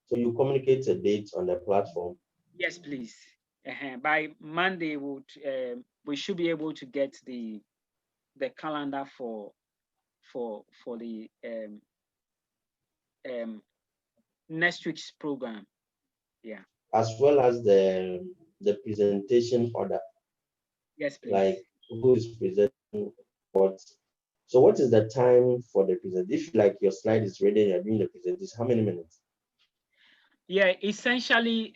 So you communicate a date on the platform. Yes, please. By Monday, we should be able to get the calendar for the next week's program. Yeah. As well as the presentation order. Yes, please. Like who is presenting what. So what is the time for the presentation? If like your slide is ready and you're doing the presentation, how many minutes? Yeah, essentially,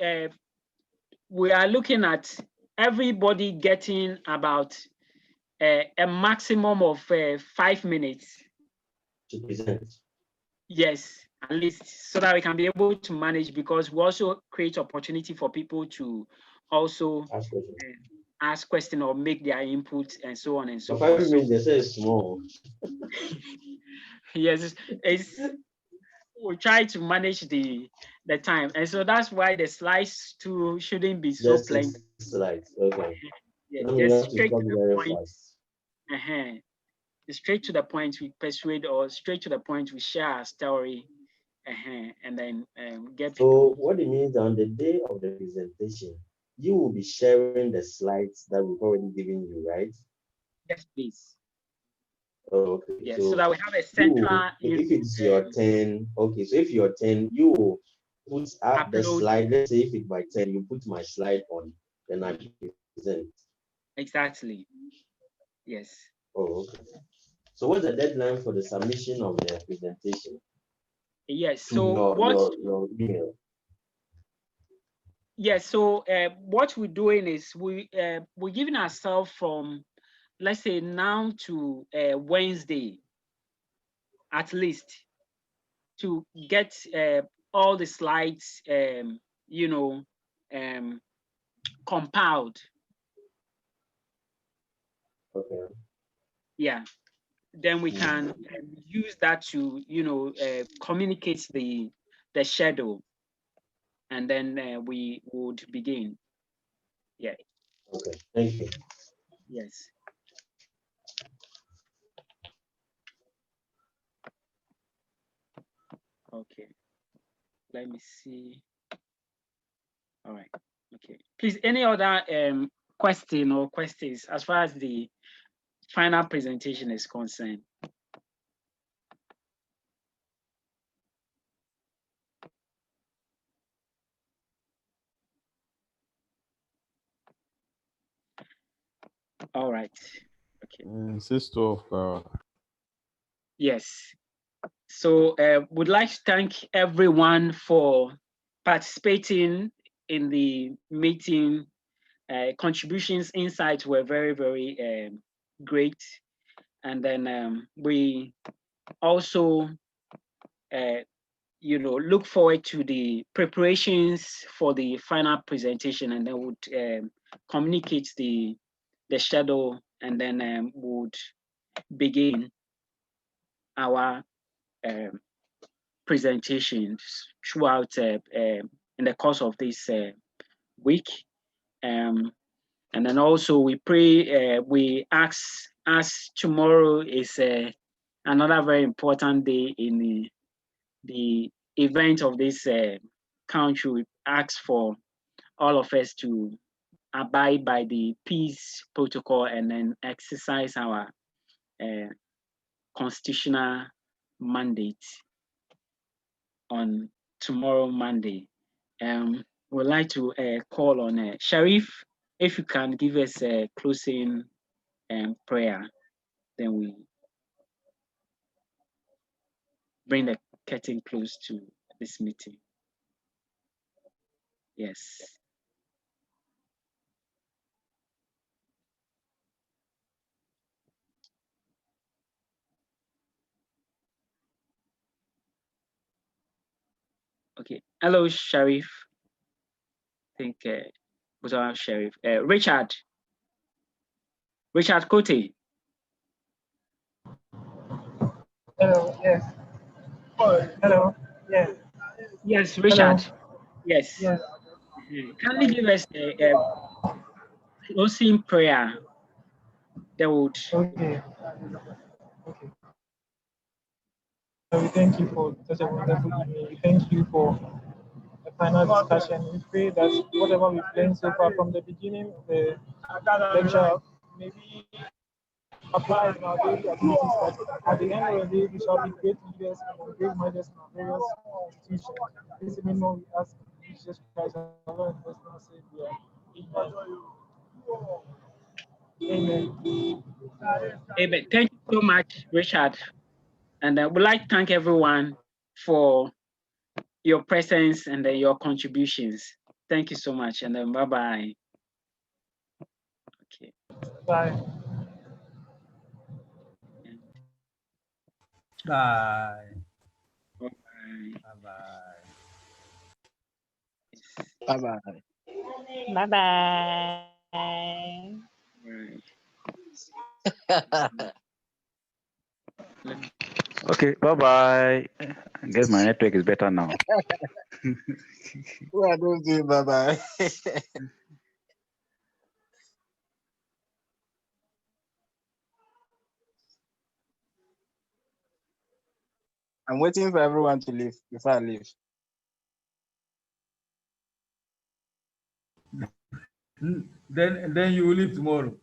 we are looking at everybody getting about a maximum of 5 minutes to present. Yes, at least, so that we can be able to manage, because we also create opportunity for people to also ask questions or make their input and so on and so forth. 5 minutes, they say it's small. Yes, we try to manage the time, and so that's why the slides too shouldn't be so Just plenty. Slides, okay. Yeah, You just have to straight talk to the very point. fast. Straight to the point, we persuade, or straight to the point, we share our story, and then get So people. what it means, on the day of the presentation, you will be sharing the slides that we've already given you, right? Yes, please. Oh, okay. Yes, so that we have a central. If it's your turn, okay. So if your turn, you will put up the slide. Let's say if it's my turn, you put my slide on, then I present. Exactly. Yes. Oh, okay. So what's the deadline for the submission of the presentation? Yes. So your email. Yes. So what we're doing is we're giving ourselves from, let's say, now to Wednesday, at least, to get all the slides, compiled. Okay. Yeah. Then we can use that to, communicate the schedule, and then we would begin. Yeah. Okay. Thank you. Yes. Okay. Let me see. All right. Okay. Please, any other question or questions as far as the final presentation is concerned? All right. Okay. Sister of God. Yes. So would like to thank everyone for participating in the meeting. Contributions, insights were very, very great. And then we also, look forward to the preparations for the final presentation, and then would communicate the schedule, and then would begin our presentations throughout in the course of this week. And then also we pray, we ask, as tomorrow is another very important day in the event of this country. We ask for all of us to abide by the peace protocol and then exercise our constitutional mandate on tomorrow, Monday. We'd like to call on Sharif, if you can give us a closing prayer, then we bring the curtain close to this meeting. Yes. Okay. Hello, Sharif. I think was our Sharif. Richard. Richard Cote. Hello, yes. Oh, hello, yes. Yes, Richard. Hello. Yes. Yes. Kindly give us a closing prayer that would. Okay. Okay. We thank you for such a wonderful evening. We thank you for the final discussion. We pray that whatever we've learned so far from the beginning of the lecture may be applied in our daily activities, that at the end of the day we shall be great leaders and great managers in our various institutions. This evening, we ask Jesus Christ, our Lord and personal Savior. Amen. Amen. Amen. Thank you so much, Richard. And I would like to thank everyone for your presence and your contributions. Thank you so much. And then bye-bye. Okay. Bye. Bye. Bye-bye. Bye bye. Bye-bye. Okay, bye bye. I guess my network is better now. Who are those doing bye bye? I'm waiting for everyone to leave before I leave. Then you will leave tomorrow.